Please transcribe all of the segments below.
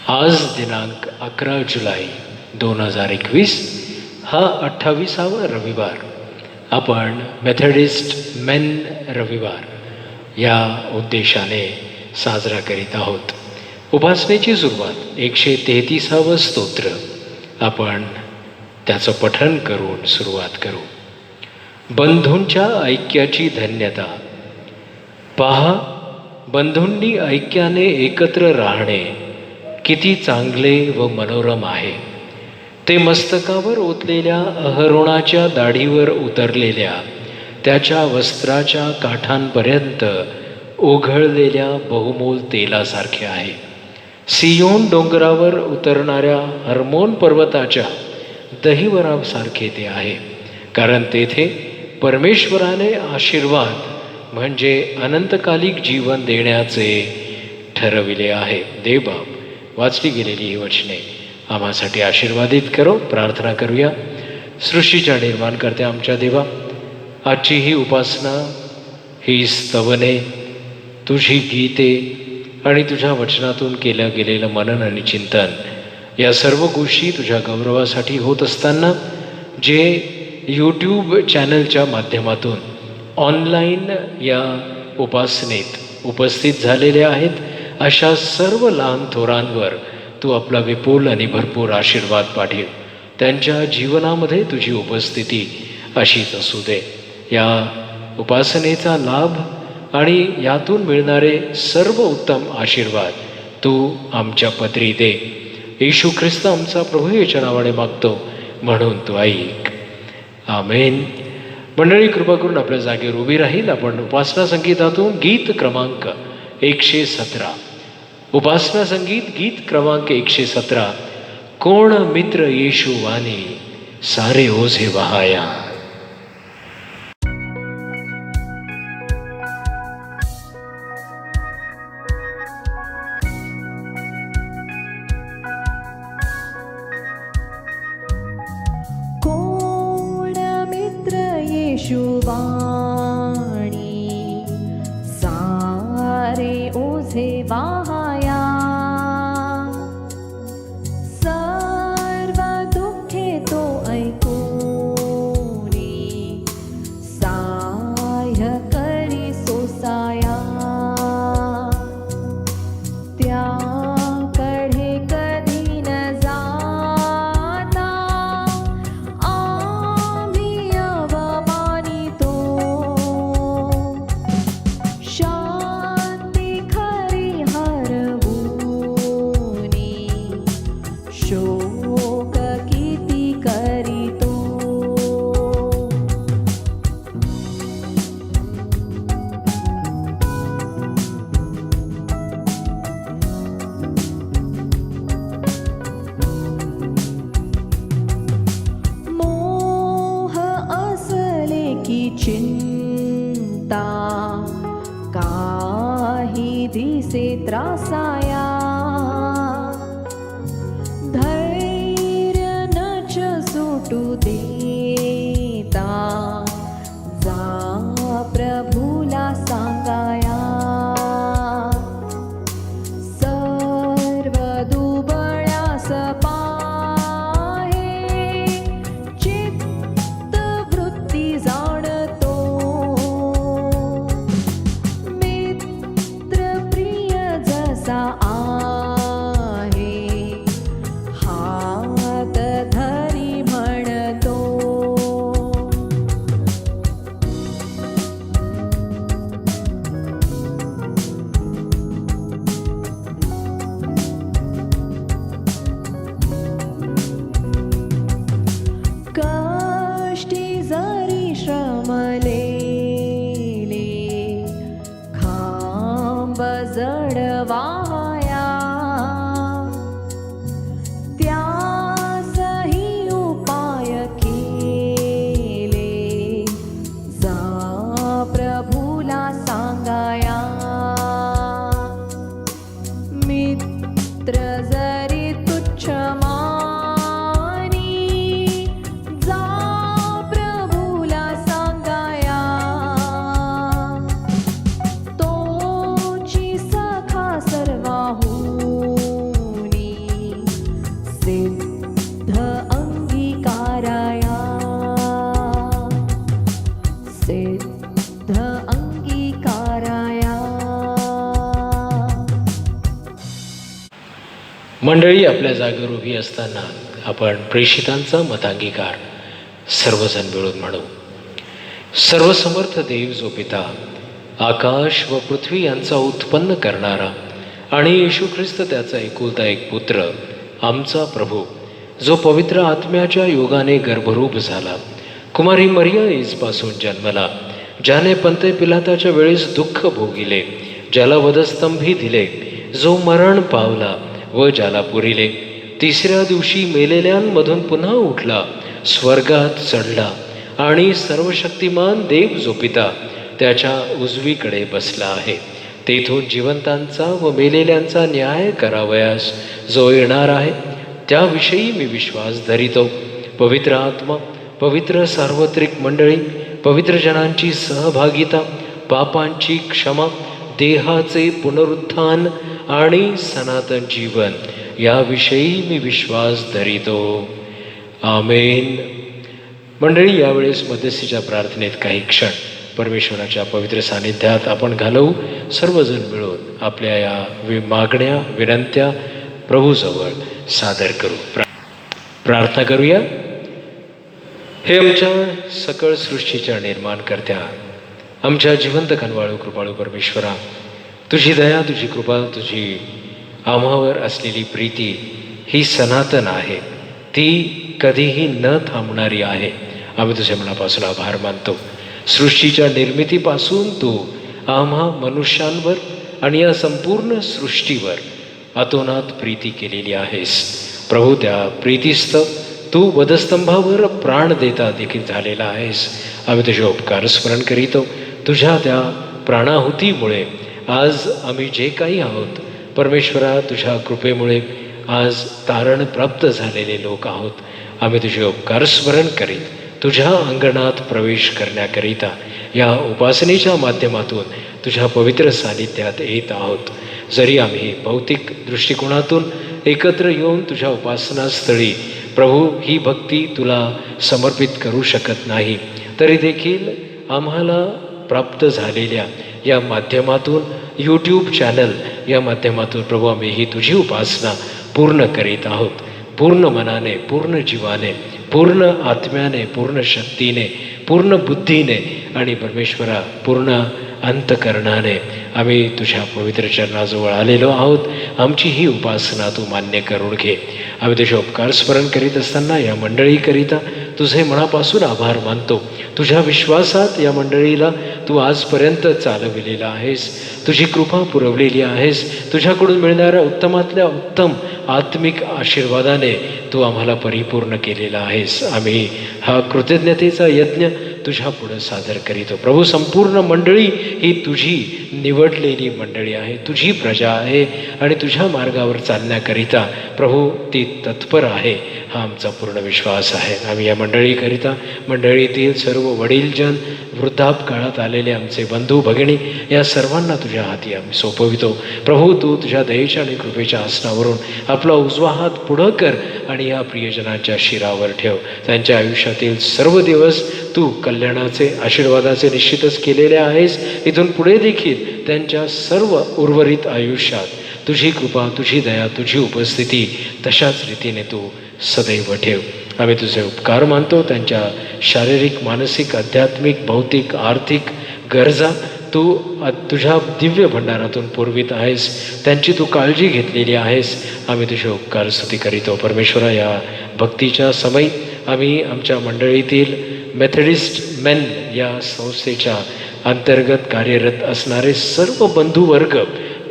आज दिनांक 11 जुलै 2021 हा 28वा रविवार. आपण मेथडिस्ट मेन रविवार या उद्देशाने साजरा करीत आहोत. उपासनेची सुरुवात 133वं स्तोत्र आपण त्याचं पठण करून सुरुवात करू. बंधूंच्या ऐक्याची धन्यता. पहा, बंधूंनी ऐक्याने एकत्र राहणे किती चांगले व मनोरम आहे. ते मस्तकावर ओतलेल्या अहरोणाच्या दाढीवर उतरलेल्या त्याच्या वस्त्राच्या काठांपर्यंत ओघळलेल्या बहुमोल तेलासारखे आहे. सियोन डोंगरावर उतरणाऱ्या हर्मोन पर्वताच्या दहिवरासारखे ते आहे, कारण तेथे परमेश्वराने आशीर्वाद म्हणजे अनंतकालिक जीवन देण्याचे ठरविले आहे. देवबाप वाचली गेलेली ही वचने आम्हासाठी आशीर्वादित करो. प्रार्थना करूया. सृष्टीच्या निर्माणकर्त्या आमच्या देवा, आजची ही उपासना, ही स्तवने, तुझी गीते आणि तुझ्या वचनातून केलं गेलेलं मनन आणि चिंतन, या सर्व गोष्टी तुझ्या गौरवासाठी होत असताना जे यूट्यूब चॅनलच्या माध्यमातून ऑनलाईन या उपासनेत उपस्थित झालेले आहेत, अशा सर्व लहान थोरांवर तू आपला विपुल आणि भरपूर आशीर्वाद पाठव. त्यांच्या जीवनामध्ये तुझी उपस्थिती अशीच असू दे. या उपासनेचा लाभ आणि यातून मिळणारे सर्व उत्तम आशीर्वाद तू आमच्या पदरी दे. येशू ख्रिस्त आमचा प्रभू याच्या नावाने मागतो, म्हणून तू ऐक. आमेन. मंडळी, कृपा करून आपल्या जागेवर उभी राहील. आपण उपासना संगीतातून गीत क्रमांक 117, उपासना संगीत गीत क्रमांक 117, कोण मित्र येशू वाणी सारे ओझे वहाया. येशुवाणी सारे ओझे वाहाया, सर्व दुःखे तो ऐकूनी साह्य करी सोसाया. त्याकडे कधी न जाता आम्ही अवमानितो, शांती खरी हरवूनी शोक किती करीतो. मोह असले की चिंता काही दिसे त्रासाया, धैर्य नच सुटू देता जा प्रभूला सांगाया. सर्व दुबळ्यास पाहे चित्त वृत्ती जाणतो, मित्र प्रिय जसा आहे हात धरी म्हणतो. कष्टी जरी श्रमलेले खांब जड वाया, त्यासही उपाय केले जा प्रभूला सांगाया. मित्र जरी तुच्छ मानी जा प्रभूला सांगाया. तोची सखा सर्व मंडळी आपल्या जागेवर उभी असताना आपण प्रेषितांचा मतांगीकार सर्वजण मिळून म्हणू. सर्वसमर्थ देव जो पिता, आकाश व पृथ्वी यांचा उत्पन्न करणारा आणि येशू ख्रिस्त त्याचा एकुलता एक पुत्र, आमचा प्रभू, जो पवित्र आत्म्याच्या योगाने गर्भरूप झाला, कुमारी मरिया ईजपासून जन्मला, ज्याने पंते पिलाताच्या वेळेस दुःख भोगिले, ज्याला वधस्तंभी दिले, जो मरण पावला व ज्याला पुरिले, तिसऱ्या दिवशी मेलेल्यांमधून पुन्हा उठला, स्वर्गात चढला आणि सर्वशक्तिमान देव जो पिता त्याच्या उजवीकडे बसला आहे, तेथून जिवंतांचा व मेलेल्यांचा न्याय करावयास जो येणार आहे, त्याविषयी मी विश्वास धरितो. पवित्र आत्मा, पवित्र सार्वत्रिक मंडळी, पवित्र जनांची सहभागिता, पापांची क्षमा, देहाचे पुनरुत्थान आणि सनातन जीवन याविषयी मी विश्वास धरितो. आमेन. मंडळी, यावेळेस मध्यस्थीच्या प्रार्थनेत काही क्षण परमेश्वराच्या पवित्र सानिध्यात आपण घालवू. सर्वजण मिळून आपल्या या मागण्या, विनंत्या प्रभूजवळ सादर करू. प्रार्थना करूया. हे आमच्या सकळ सृष्टीच्या निर्माणकर्त्या, आमच्या जिवंत कनवाळू कृपाळू परमेश्वरा, तुझी दया, तुझी कृपा, तुझी आम्हावर असलेली प्रीती ही सनातन आहे, ती कधीही न थांबणारी आहे. आम्ही तुझ्या मनापासून आभार मानतो. सृष्टीच्या निर्मितीपासून तू आम्हा मनुष्यांवर आणि या संपूर्ण सृष्टीवर अतोनात प्रीती केलेली आहेस. प्रभू, त्या प्रीतीस्त तू वधस्तंभावर प्राण देता देखील झालेला आहेस. आम्ही तुझे उपकार स्मरण करीतो. तुझ्या त्या प्राणाहुतीमुळे आज आम्ही जे काही आहोत परमेश्वरा, तुझ्या कृपेमुळे आज तारण प्राप्त झालेले लोक आहोत. आम्ही तुझे उपकार स्मरण करीत तुझ्या अंगणात प्रवेश करण्याकरिता या उपासनेच्या माध्यमातून तुझ्या पवित्र सानिध्यात येत आहोत. जरी आम्ही भौतिक दृष्टिकोनातून एकत्र येऊन तुझ्या उपासनास्थळी प्रभू ही भक्ती तुला समर्पित करू शकत नाही, तरी देखील आम्हाला प्राप्त झालेल्या या माध्यमातून, यूट्यूब चॅनल या माध्यमातून प्रभू आम्ही ही तुझी उपासना पूर्ण करीत आहोत. पूर्ण मनाने, पूर्ण जीवाने, पूर्ण आत्म्याने, पूर्ण शक्तीने, पूर्ण बुद्धीने आणि परमेश्वरा पूर्ण अंतकरणाने आम्ही तुझ्या पवित्र चरणाजवळ आलेलो आहोत. आमची ही उपासना तू मान्य करून घे. आम्ही तुझे उपकार स्मरण करीत असताना या मंडळीकरिता तुझे मनापासून आभार मानतो. तुझ्या विश्वासात या मंडळीला तू आजपर्यंत चालविलेला आहेस, तुझी कृपा पुरवलेली आहेस. तुझ्याकडून मिळणाऱ्या उत्तमातल्या उत्तम आत्मिक आशीर्वादाने तू आम्हाला परिपूर्ण केलेला आहेस. आम्ही हा कृतज्ञतेचा यज्ञ तुझ्या पुढं सादर करीतो. प्रभू, संपूर्ण मंडळी ही तुझी निवडलेली मंडळी आहे, तुझी प्रजा आहे आणि तुझ्या मार्गावर चालण्याकरिता प्रभू ती तत्पर आहे, हा आमचा पूर्ण विश्वास आहे. आम्ही या मंडळीकरिता, मंडळीतील सर्व वडीलजन, वृद्धापकाळात आलेले आमचे बंधू भगिनी, या सर्वांना तुझ्या हाती आम्ही सोपवितो. प्रभू, तू तुझ्या दयेच्या आणि कृपेच्या आसनावरून आपला उजवा हात पुढं कर आणि या प्रियजनांच्या शिरावर ठेव. त्यांच्या आयुष्यातील सर्व दिवस तू कल्याणाचे, आशीर्वादाचे निश्चितच केलेले आहेस. इथून पुढे देखील त्यांच्या सर्व उर्वरित आयुष्यात तुझी कृपा, तुझी दया, तुझी उपस्थिती तशाच रीतीने तू सदैव ठेव. आम्ही तुझे उपकार मानतो. त्यांच्या शारीरिक, मानसिक, आध्यात्मिक, भौतिक, आर्थिक गरजा तू तुझ्या दिव्य भंडारातून पुरवित आहेस. त्यांची तू काळजी घेतलेली आहेस. आम्ही तुझे उपकार स्तुती करीतो. परमेश्वरा, या भक्तीच्या समयी आम्ही आमच्या मंडळीतील मेथडिस्ट मेन या संस्थेच्या अंतर्गत कार्यरत असणारे सर्व बंधुवर्ग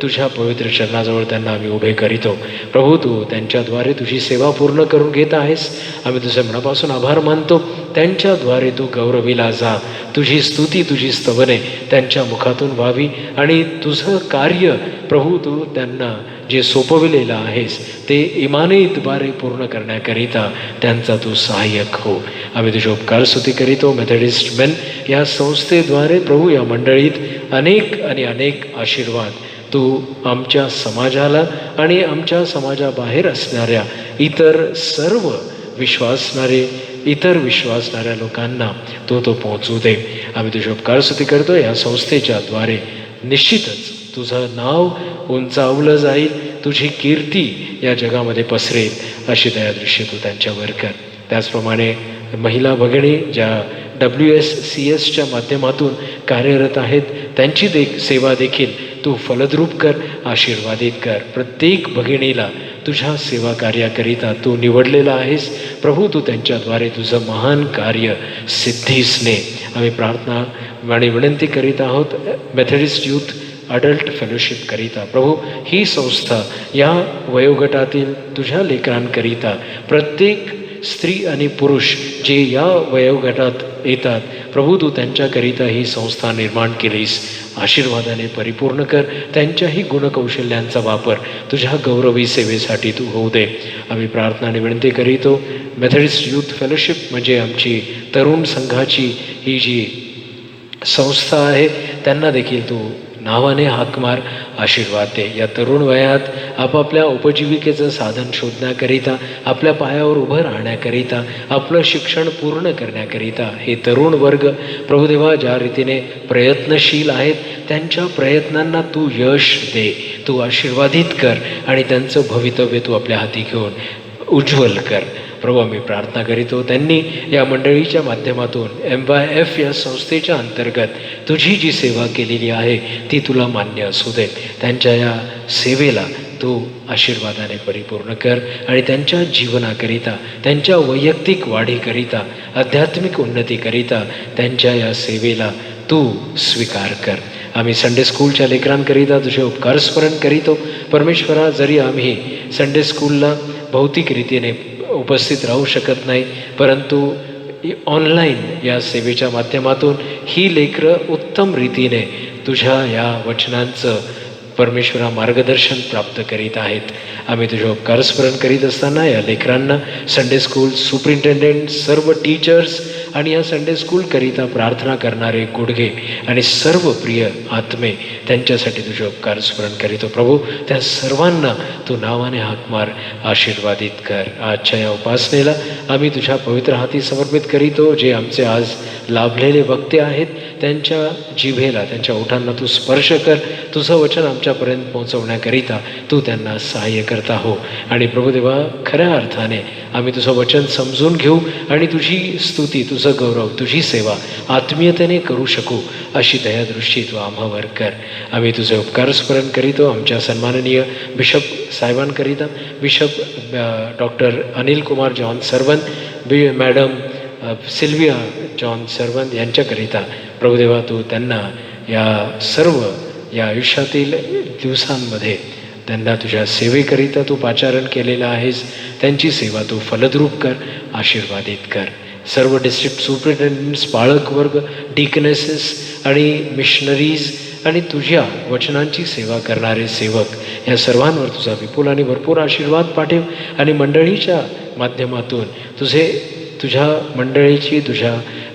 तुझ्या पवित्र चरणाजवळ त्यांना आम्ही उभे करीतो. प्रभू, तू त्यांच्याद्वारे तुझी सेवा पूर्ण करून घेत आहेस. आम्ही तुझ्या मनापासून आभार मानतो. त्यांच्याद्वारे तू गौरविला जा. तुझी स्तुती, तुझी स्तवने त्यांच्या मुखातून व्हावी आणि तुझं कार्य प्रभू तू त्यांना जे सोपविलेलं आहेस ते इमानीद्वारे पूर्ण करण्याकरिता त्यांचा तू सहाय्यक हो. आम्ही तुझे उपकार स्तुती करीतो. मेथडिस्ट मेन या संस्थेद्वारे प्रभू या मंडळीत अनेक आणि अनेक आशीर्वाद तू आमच्या समाजाला आणि आमच्या समाजाबाहेर असणाऱ्या इतर सर्व विश्वासणाऱ्या लोकांना तो पोहोचू दे. आम्ही तुझे उपकार स्तुती करतो. या संस्थेच्या द्वारे निश्चितच तुझं नाव उंचावलं जाईल, तुझी कीर्ती या जगामध्ये पसरेल अशी दयादृष्टी तू त्यांच्यावर कर. त्याचप्रमाणे महिला भगिनी ज्या WSCSच्या माध्यमातून कार्यरत आहेत त्यांची सेवा देखील तू फलद्रूप कर, आशीर्वादित कर. प्रत्येक भगिनीला तुझ्या सेवा कार्याकरिता तू निवडलेला आहेस प्रभू. तू त्यांच्याद्वारे तुझं महान कार्य सिद्धीस ने. आम्ही प्रार्थना आणि विनंती करीत आहोत मेथडिस्ट यूथ अडल्ट फेलोशिप करिता प्रभू. ही संस्था या वयोगटातील तुझ्या लेकरांकरिता प्रत्येक स्त्री आणि पुरुष जे या वयोगटात येतात प्रभू, तू त्यांच्याकरिता ही संस्था निर्माण केलीस. आशीर्वादाने परिपूर्ण कर. त्यांच्याही गुणकौशल्यांचा वापर तुझ्या गौरवी सेवेसाठी तू होऊ दे. आम्ही प्रार्थना आणि विनंती करीतो मेथडिस्ट यूथ फेलोशिप म्हणजे आमची तरुण संघाची ही जी संस्था आहे त्यांना देखील तू नावाने हाक मार, आशीर्वाद दे. या तरुण वयात आपापल्या उपजीविकेचं साधन शोधण्याकरिता, आपल्या पायावर उभं राहण्याकरिता, आपलं शिक्षण पूर्ण करण्याकरिता हे तरुण वर्ग प्रभुदेवा ज्या रीतीने प्रयत्नशील आहेत त्यांच्या प्रयत्नांना तू यश दे, तू आशीर्वादित कर आणि त्यांचं भवितव्य तू आपल्या हाती घेऊन उज्ज्वल कर. प्रभू आम्ही प्रार्थना करीतो त्यांनी या मंडळीच्या माध्यमातून MYF या संस्थेच्या अंतर्गत तुझी जी सेवा केलेली आहे ती तुला मान्य असू दे. त्यांच्या या सेवेला तू आशीर्वादाने परिपूर्ण कर आणि त्यांच्या जीवनाकरिता, त्यांच्या वैयक्तिक वाढीकरिता, आध्यात्मिक उन्नतीकरिता त्यांच्या या सेवेला तू स्वीकार कर. आम्ही संडे स्कूलच्या लेकरांकरिता तुझे उपकार स्मरण करीतो. परमेश्वरा, जरी आम्ही संडे स्कूलला भौतिक रीतीने उपस्थित राहू शकत नाही परंतु ऑनलाईन या सेवेच्या माध्यमातून ही लेकरं उत्तम रीतीने तुझ्या या वचनांचं परमेश्वरा मार्गदर्शन प्राप्त करीत आहेत. आम्ही तुझे उपकार स्मरण करीत असताना या लेकरांना संडे स्कूल सुपरिंटेंडेंट, सर्व टीचर्स आणि या संडे स्कूलकरिता प्रार्थना करणारे गुडघे आणि सर्व प्रिय आत्मे त्यांच्यासाठी तुझे उपकार स्मरण करीतो. प्रभू त्या सर्वांना तू नावाने हाक मार, आशीर्वादित कर. आजच्या या उपासनेला आम्ही तुझ्या पवित्र हाती समर्पित करीतो. जे आमचे आज लाभलेले वक्ते आहेत त्यांच्या जिभेला, त्यांच्या ओठांना तू स्पर्श कर. तुझं वचन आमच्यापर्यंत पोहोचवण्याकरिता तू त्यांना सहाय्य करता हो. आणि प्रभुदेवा, खऱ्या अर्थाने आम्ही तुझं वचन समजून घेऊ आणि तुझी स्तुती, तुझं गौरव, तुझी सेवा आत्मीयतेने करू शकू अशी दयादृष्टी तू आम्हावर कर. आम्ही तुझे उपकार स्मरण करीतो आमच्या सन्माननीय बिशप साहेबांकरिता, bishop doctor Anil Kumar John Sarvant, madam Sylvia John Sarvant यांच्याकरिता. प्रभुदेवा, तू त्यांना या सर्व या आयुष्यातील दिवसांमध्ये त्यांना तुझ्या सेवेकरिता तू पाचारण केलेलं आहेस. त्यांची सेवा तू फलद्रूप कर, आशीर्वादित कर. सर्व डिस्ट्रिक्ट सुपरिटेंडंट्स, पाळक वर्ग, डिकनेसेस आणि मिशनरीज आणि तुझ्या वचनांची सेवा करणारे सेवक या सर्वांवर तुझा विपुल आणि भरपूर आशीर्वाद पाठव. आणि मंडळीच्या माध्यमातून तुझ्या मंडळीची, तुझ्या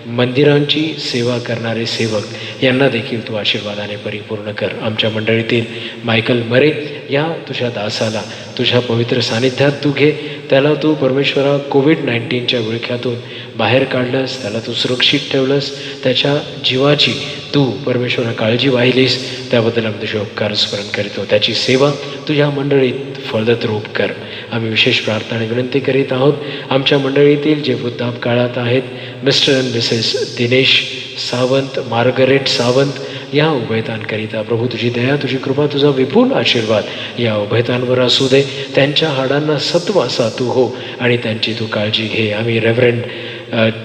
मंदिरांची सेवा करणारे सेवक यांना देखील तू आशीर्वादाने परिपूर्ण कर. आमच्या मंडळीतील मायकल मरे या तुझ्या दासाला तुझ्या पवित्र सानिध्यात तू घे. त्याला तू परमेश्वरा कोविड-19च्या विळख्यातून बाहेर काढलंस, त्याला तू सुरक्षित ठेवलंस, त्याच्या जीवाची तू परमेश्वरा काळजी वाहिलीस, त्याबद्दल आम्ही तुझे उपकार स्मरण करीतो. त्याची सेवा तुझ्या मंडळीत फलद्रूप कर. आम्ही विशेष प्रार्थना आणि विनंती करीत आहोत आमच्या मंडळीतील जे वृद्धाप काळात आहेत, mister and Mrs Dinesh Sawant, Margaret Sawant या उभयतांकरिता. प्रभू तुझी दया, तुझी कृपा, तुझा विपुल आशीर्वाद या उभयतांवर असू दे. त्यांच्या हाडांना सत्वासा तू हो आणि त्यांची तू काळजी घे. आम्ही रेव्हरंड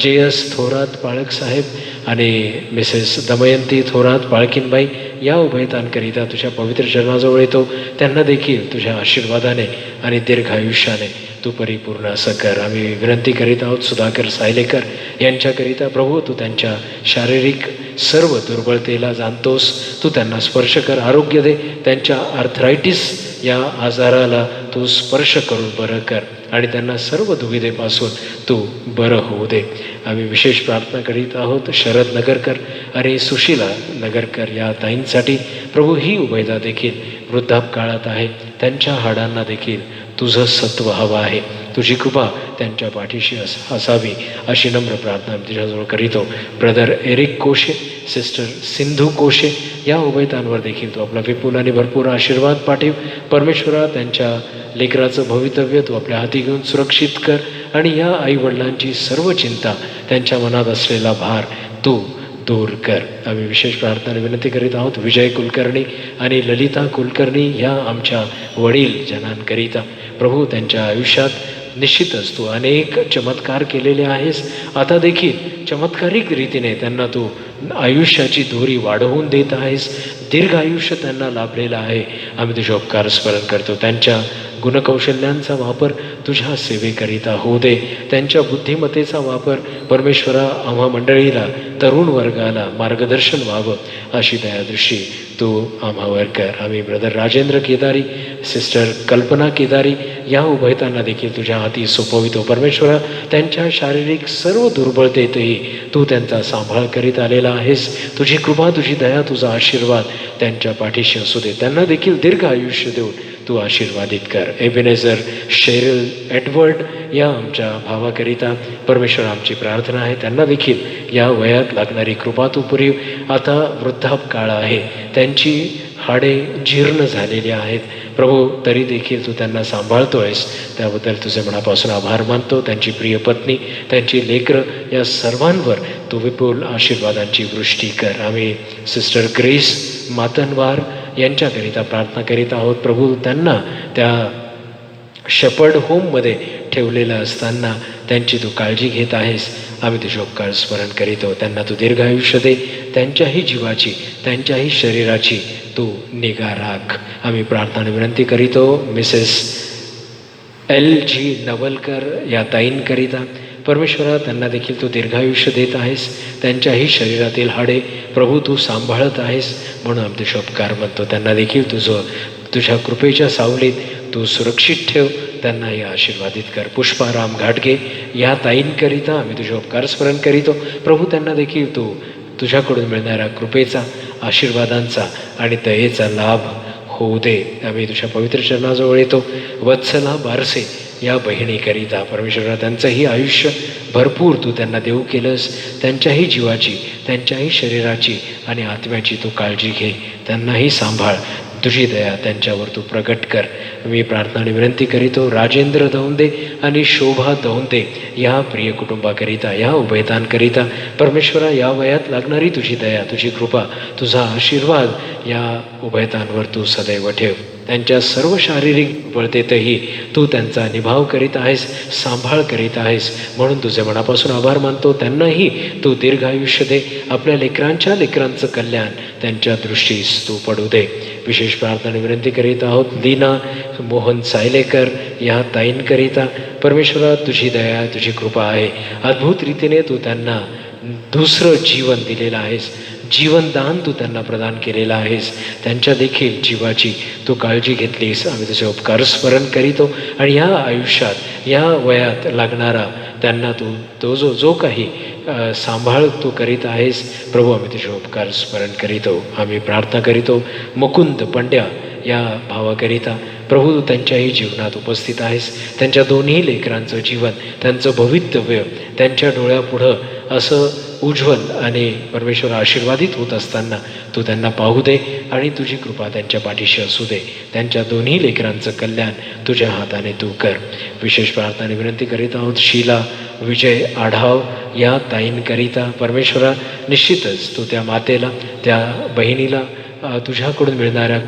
JS थोरात पाळक साहेब आणि मिसेस दमयंती थोरात पाळकीनबाई या उभयतांकरिता तुझ्या पवित्र चरणाजवळ येतो. त्यांना देखील तुझ्या आशीर्वादाने आणि दीर्घ आयुष्याने तू परिपूर्ण असं कर. आम्ही विनंती करीत आहोत सुधाकर सायलेकर यांच्याकरिता. प्रभू तू त्यांच्या शारीरिक सर्व दुर्बलतेला जाणतोस, तू त्यांना स्पर्श कर, आरोग्य दे. त्यांच्या आर्थरायटिस या आजाराला तू स्पर्श करून बरं कर आणि त्यांना सर्व दुविधेपासून तू बरं होऊ दे. आम्ही विशेष प्रार्थना करीत आहोत शरद नगरकर आणि सुशीला नगरकर या ताईंसाठी. प्रभू ही उभयता देखील वृद्धाप काळात आहे, त्यांच्या हाडांना देखील तू तुझं सत्व हवं आहे. तुझी कृपा त्यांच्या पाठीशी असावी अशी नम्र प्रार्थना मी तुझ्याजवळ करीतो. ब्रदर एरिक कोशे, सिस्टर सिंधू कोशे या उभयतांवर देखील तू आपला विपुल आणि भरपूर आशीर्वाद पाठव. परमेश्वरा, त्यांच्या लेकराचं भवितव्य तू आपल्या हाती घेऊन सुरक्षित कर आणि या आईवडिलांची सर्व चिंता, त्यांच्या मनात असलेला भार तू दूर कर. आम्ही विशेष प्रार्थना विनंती करीत आहोत विजय कुलकर्णी आणि ललिता कुलकर्णी ह्या आमच्या वडील जनांकरिता. प्रभू, त्यांच्या आयुष्यात निश्चितच तू अनेक चमत्कार केलेले आहेस. आता देखील चमत्कारिक रीतीने त्यांना तू आयुष्याची दोरी वाढवून देत आहेस. दीर्घ आयुष्य त्यांना लाभलेलं आहे. आम्ही तुझे उपकार स्मरण करतो. त्यांच्या गुणकौशल्यांचा वापर तुझ्या सेवेकरिता होऊ दे. त्यांच्या बुद्धिमत्तेचा वापर परमेश्वरा आम्हा मंडळीला, तरुण वर्गाला मार्गदर्शन व्हावं अशी दयादृष्टी तू आम्हावर कर. आम्ही ब्रदर राजेंद्र केदारी, सिस्टर कल्पना केदारी या उभयतांना देखील तुझ्या हाती सोपवितो. परमेश्वरा, त्यांच्या शारीरिक सर्व दुर्बलतेतही तू त्यांचा सांभाळ करीत आलेला आहेस. तुझी कृपा, तुझी दया, तुझा आशीर्वाद त्यांच्या पाठीशी असू दे. त्यांना देखील दीर्घ आयुष्य देऊन तू आशीर्वादित कर. एबेनेझर शेरिल एडवर्ड या आमच्या भावाकरिता परमेश्वर आमची प्रार्थना आहे. त्यांना देखील या वयात लागणारी कृपा तू पुरीव. आता वृद्धापकाळ आहे, त्यांची हाडे जीर्ण झालेली आहेत. प्रभू, तरी देखील तू त्यांना सांभाळतो आहेस, त्याबद्दल तुझे मनापासून आभार मानतो. त्यांची प्रिय पत्नी, त्यांची लेकरं या सर्वांवर तू विपुल आशीर्वादांची वृष्टी कर. आम्ही सिस्टर ग्रेस मातनवार यांच्याकरिता प्रार्थना करीत आहोत. प्रभू, त्यांना त्या शेपर्ड होममध्ये ठेवलेलं असताना त्यांची तू काळजी घेत आहेस. आम्ही तुझे उपकार स्मरण करीतो. त्यांना तू दीर्घ आयुष्य दे. त्यांच्याही जीवाची, त्यांच्याही शरीराची तू निगा राख. आम्ही प्रार्थना विनंती करीतो मिसेस LG नवलकर या ताईंकरिता. परमेश्वरा, त्यांना देखील तू दीर्घायुष्य देत आहेस. त्यांच्याही शरीरातील हाडे प्रभू तू सांभाळत आहेस, म्हणून आम्ही तुझे उपकार म्हणतो. त्यांना देखील तुझ्या कृपेच्या सावलीत तू सुरक्षित ठेव. त्यांनाही आशीर्वादित कर. पुष्पाराम घाटगे या ताईंकरिता आम्ही तुझे उपकार स्मरण करीतो. प्रभू, त्यांना देखील तू तुझ्याकडून मिळणाऱ्या कृपेचा, आशीर्वादांचा आणि दयेचा लाभ होऊ दे. आम्ही तुझ्या पवित्र चरणाजवळ येतो. वत्सला बारसे या बहिणीकरिता परमेश्वरा, त्यांचंही आयुष्य भरपूर तू त्यांना देऊ केलंस. त्यांच्याही जीवाची, त्यांच्याही शरीराची आणि आत्म्याची तू काळजी घे. त्यांनाही सांभाळ. तुझी दया त्यांच्यावर तू प्रगट कर. मी प्रार्थना विनंती करीतो राजेंद्र दौंदे आणि शोभा दौंदे या प्रिय कुटुंबाकरिता, या उभयतांकरिता. परमेश्वरा, या वयात लागणारी तुझी दया, तुझी कृपा, तुझा आशीर्वाद या उभयतांवर तू सदैव ठेव. त्यांच्या सर्व शारीरिक बळतेतही तू त्यांचा निभाव करीत आहेस, सांभाळ करीत आहेस, म्हणून तुझे मनापासून आभार मानतो. त्यांनाही तू दीर्घायुष्य दे. आपल्या लेकरांचं कल्याण त्यांच्या दृष्टीस तू पडू दे. विशेष प्रार्थना विनंती करीत आहोत लीना मोहन सायलेकर या ताईंकरिता. परमेश्वरा, तुझी दया, तुझी कृपा आहे. अद्भुत रीतीने तू त्यांना दुसरं जीवन दिलेलं आहेस. जीवनदान तू त्यांना प्रदान केलेलं आहेस. त्यांच्या देखील जीवाची तू काळजी घेतलीस. आम्ही तुझे उपकार स्मरण करीतो. आणि या आयुष्यात, या वयात लागणारा त्यांना तू जो काही सांभाळ तू करीत आहेस प्रभू, आम्ही तुझे उपकार स्मरण करीतो. आम्ही प्रार्थना करीतो मुकुंद पंड्या या भावाकरिता. प्रभू, त्यांच्याही जीवनात उपस्थित आहेस. त्यांच्या दोन्ही लेकरांचं जीवन, त्यांचं भवितव्य त्यांच्या डोळ्यापुढं असं उज्ज्वल आणि परमेश्वर आशीर्वादित होत असताना तू त्यांना पाहू दे आणि तुझी कृपा त्यांच्या पाठीशी असू दे. त्यांच्या दोन्ही लेकरांचं कल्याण तुझ्या हाताने तू कर. विशेष प्रार्थना विनंती करीत आहोत शीला विजय आढाव या ताईंकरिता. परमेश्वरा, निश्चितच तू त्या मातेला, त्या बहिणीला तुझ्याकडून मिळणाऱ्या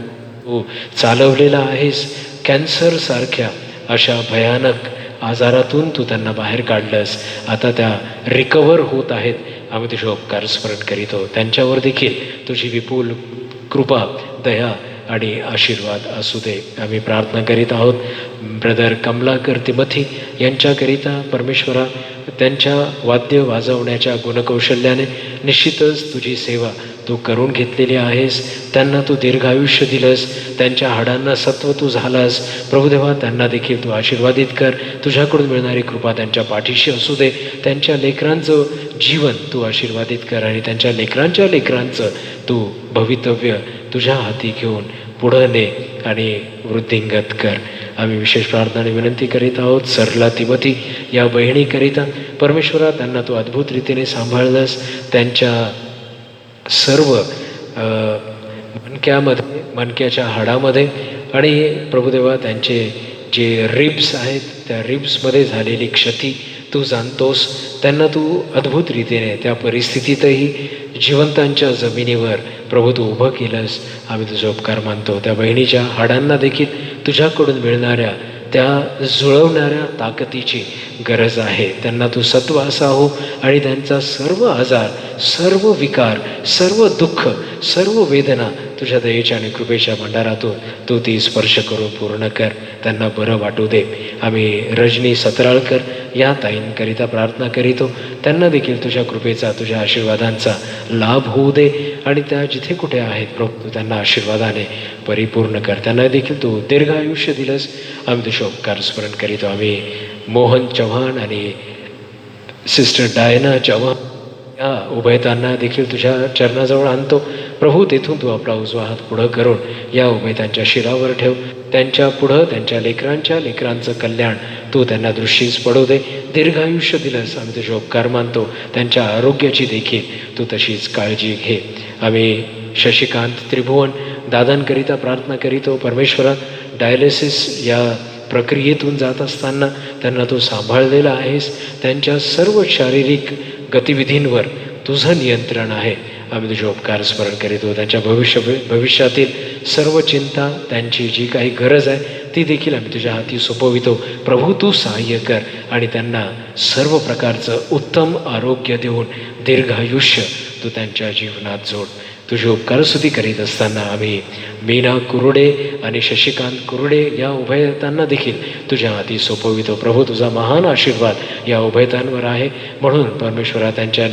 तू चालवलेला आहेस. कॅन्सरसारख्या अशा भयानक आजारातून तू त्यांना बाहेर काढलंस. आता त्या रिकवर होत आहेत. आम्ही तुझे उपकार स्मरण करीतो. त्यांच्यावर देखील तुझी विपुल कृपा, दया आणि आशीर्वाद असू दे. आम्ही प्रार्थना करीत आहोत ब्रदर कमलाकर तिमथी यांच्याकरिता. परमेश्वरा, त्यांच्या वाद्य वाजवण्याच्या गुणकौशल्याने निश्चितच तुझी सेवा तू करून घेतलेली आहेस. त्यांना तू दीर्घायुष्य दिलंस. त्यांच्या हाडांना सत्व तू झालास. प्रभुदेवा, त्यांना देखील तू आशीर्वादित कर. तुझ्याकडून मिळणारी कृपा त्यांच्या पाठीशी असू दे. त्यांच्या लेकरांचं जीवन तू आशीर्वादित कर आणि त्यांच्या लेकरांचं तू भवितव्य तुझ्या हाती घेऊन पुढं ने आणि वृद्धिंगत कर. आम्ही विशेष प्रार्थना विनंती करीत आहोत सरला तिमोथी या बहिणीकरिता. परमेश्वरा, त्यांना तू अद्भुत रीतीने सांभाळलंस. त्यांच्या सर्व मणक्याच्या हाडामध्ये आणि प्रभुदेवा त्यांचे जे रिब्स आहेत त्या रिब्समध्ये झालेली क्षती तू जाणतोस. त्यांना तू अद्भुत रीतीने त्या परिस्थितीतही जिवंतांच्या जमिनीवर प्रभू तू उभं केलंस. आम्ही तुझे उपकार मानतो. त्या बहिणीच्या हाडांना देखील तुझ्याकडून मिळणाऱ्या त्या जुळवणाऱ्या ताकदीची गरज आहे. त्यांना तू सत्वासा हो आणि त्यांचा सर्व आजार, सर्व विकार, सर्व दुःख, सर्व वेदना तुझ्या दयेच्या आणि कृपेच्या भंडारातून तू ती स्पर्श करून पूर्ण कर. त्यांना बरं वाटू दे. आम्ही रजनी सतराळकर या ताईंकरिता प्रार्थना करीतो. त्यांना देखील तुझ्या कृपेचा, तुझ्या आशीर्वादांचा लाभ होऊ दे आणि त्या जिथे कुठे आहेत प्रभू तू त्यांना आशीर्वादाने परिपूर्ण कर. त्यांना देखील तू दीर्घ आयुष्य दिलंस. आम्ही तुझे उपकार स्मरण करीतो. आम्ही मोहन चव्हाण आणि सिस्टर डायना चव्हाण या उभयतांना देखील तुझ्या चरणाजवळ आणतो. प्रभू तेथून तू आपला उजवा हात पुढं करून या उभयतांच्या शिरावर ठेव. त्यांच्या पुढं त्यांच्या लेकरांचं कल्याण तू त्यांना दृष्टीस पडू दे. दीर्घ आयुष्य दिलंस. आम्ही तुझे उपकार मानतो. त्यांच्या आरोग्याची देखील तू तशीच काळजी घे. आम्ही शशिकांत त्रिभुवन दादांकरिता प्रार्थना करीतो. परमेश्वरा, डायलिसिस या प्रक्रियेतून जात असताना त्यांना तू सांभाळलेला आहेस. त्यांच्या सर्व शारीरिक गतिविधींवर तुझं नियंत्रण आहे. आम्ही तुझे उपकार स्मरण करीतो. त्यांच्या भविष्यातील सर्व चिंता, त्यांची जी काही गरज आहे ती देखील आम्ही तुझ्या हाती सोपवितो. प्रभू तू सहाय्य कर आणि त्यांना सर्व प्रकारचं उत्तम आरोग्य देऊन दीर्घायुष्य तू त्यांच्या जीवनात जोड. तुझी उपकारस्तुती करीत असताना आम्ही मीना कुरुडे आणि शशिकांत कुरुडे या उभयतांना देखील तुझ्या हाती सोपवितो. प्रभू तुझा महान आशीर्वाद या उभयतांवर आहे. म्हणून परमेश्वरा, त्यांच्या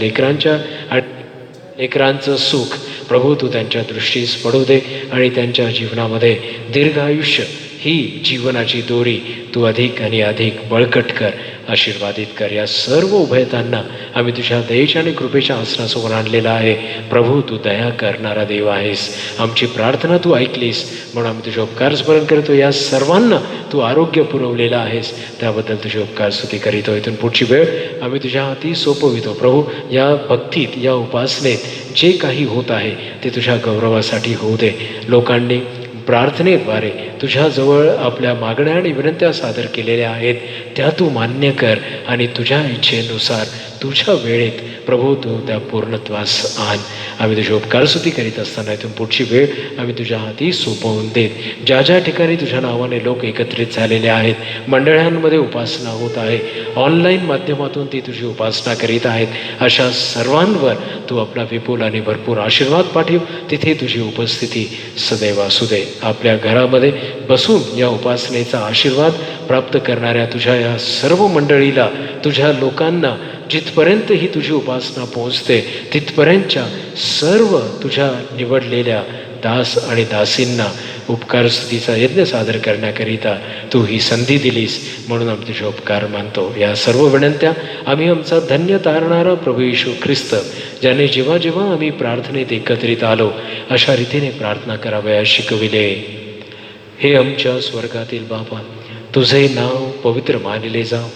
लेकरांचं सुख प्रभू तू त्यांच्या दृष्टीस पडू दे आणि त्यांच्या जीवनामध्ये दीर्घ आयुष्य ही जीवनाची दोरी तू अधिक आणि अधिक बळकट कर, आशीर्वादित कर. या सर्व उभयतांना आम्ही तुझ्या दयेच्या आणि कृपेच्या आसनासमोर आणलेला आहे. प्रभू तू दया करणारा देव आहेस. आमची प्रार्थना तू ऐकलीस म्हणून आम्ही तुझे उपकार स्मरण करतो. या सर्वांना तू आरोग्य पुरवलेलं आहेस त्याबद्दल तुझे उपकार स्तुती करीतो. इथून पुढची वेळ आम्ही तुझ्या हाती सोपवितो. प्रभू या भक्तीत, या उपासनेत जे काही होत आहे ते तुझ्या गौरवासाठी होऊ दे. लोकांनी प्रार्थनेद्वारे तुझ्याजवळ आपल्या मागण्या आणि विनंत्या सादर केलेल्या आहेत त्या तू मान्य कर आणि तुझ्या इच्छेनुसार तुझ्या वेळेत प्रभू तू त्या पूर्णत्वास आण. आम्ही तुझी उपकारस्तुती करीत असताना इथून पुढची वेळ आम्ही तुझ्या हाती सोपवून देत. ज्या ज्या ठिकाणी तुझ्या नावाने लोक एकत्रित झालेले आहेत, मंडळांमध्ये उपासना होत आहे, ऑनलाईन माध्यमातून ती तुझी उपासना करीत आहेत, अशा सर्वांवर तू आपला विपुल आणि भरपूर आशीर्वाद पाठव. तिथे तुझी उपस्थिती सदैव असू दे. आपल्या घरामध्ये बसून या उपासनेचा आशीर्वाद प्राप्त करणाऱ्या तुझ्या या सर्व मंडळीला, तुझ्या लोकांना जिथपर्यंत ही तुझी उपासना पोहोचते तिथपर्यंतच्या सर्व तुझ्या निवडलेल्या दास आणि दासींना उपकारस्तुतीचा यज्ञ सादर करण्याकरिता तू ही संधी दिलीस म्हणून आम्ही तुझे उपकार मानतो. या सर्व विनंत्या आम्ही आमचा धन्य तारणारा प्रभू येशू ख्रिस्त, ज्याने जेव्हा जेव्हा आम्ही प्रार्थनेत एकत्रित आलो अशा रीतीने प्रार्थना करावयास शिकविले. हे आमच्या स्वर्गातील बाबा, तुझे नाव पवित्र मानले जाव,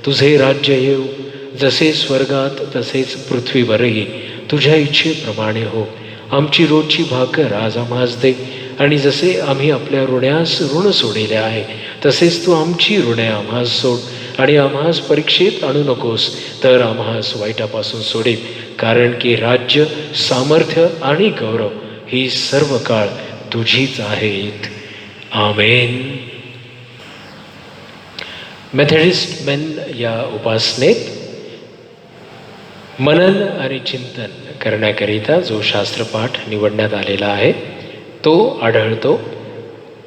तुझे राज्य येऊ, जसे स्वर्गात तसेच पृथ्वीवरही तुझ्या इच्छेप्रमाणे हो. आमची रोजची भाकर आज आम्हास दे आणि जसे आम्ही आपल्या ऋण्यास ऋण सोडिले आहे तसेच तू आमची ऋणे आम्हास सोड आणि आम्हास परीक्षेत आणू नकोस तर आम्हास वाईटापासून सोडे. कारण की राज्य, सामर्थ्य आणि गौरव ही सर्व काळ तुझीच आहेत. आमेन. मेथडिस्ट मेन या उपासनेत मनन आणि चिंतन करण्याकरिता जो शास्त्रपाठ निवडण्यात आलेला आहे तो आढळतो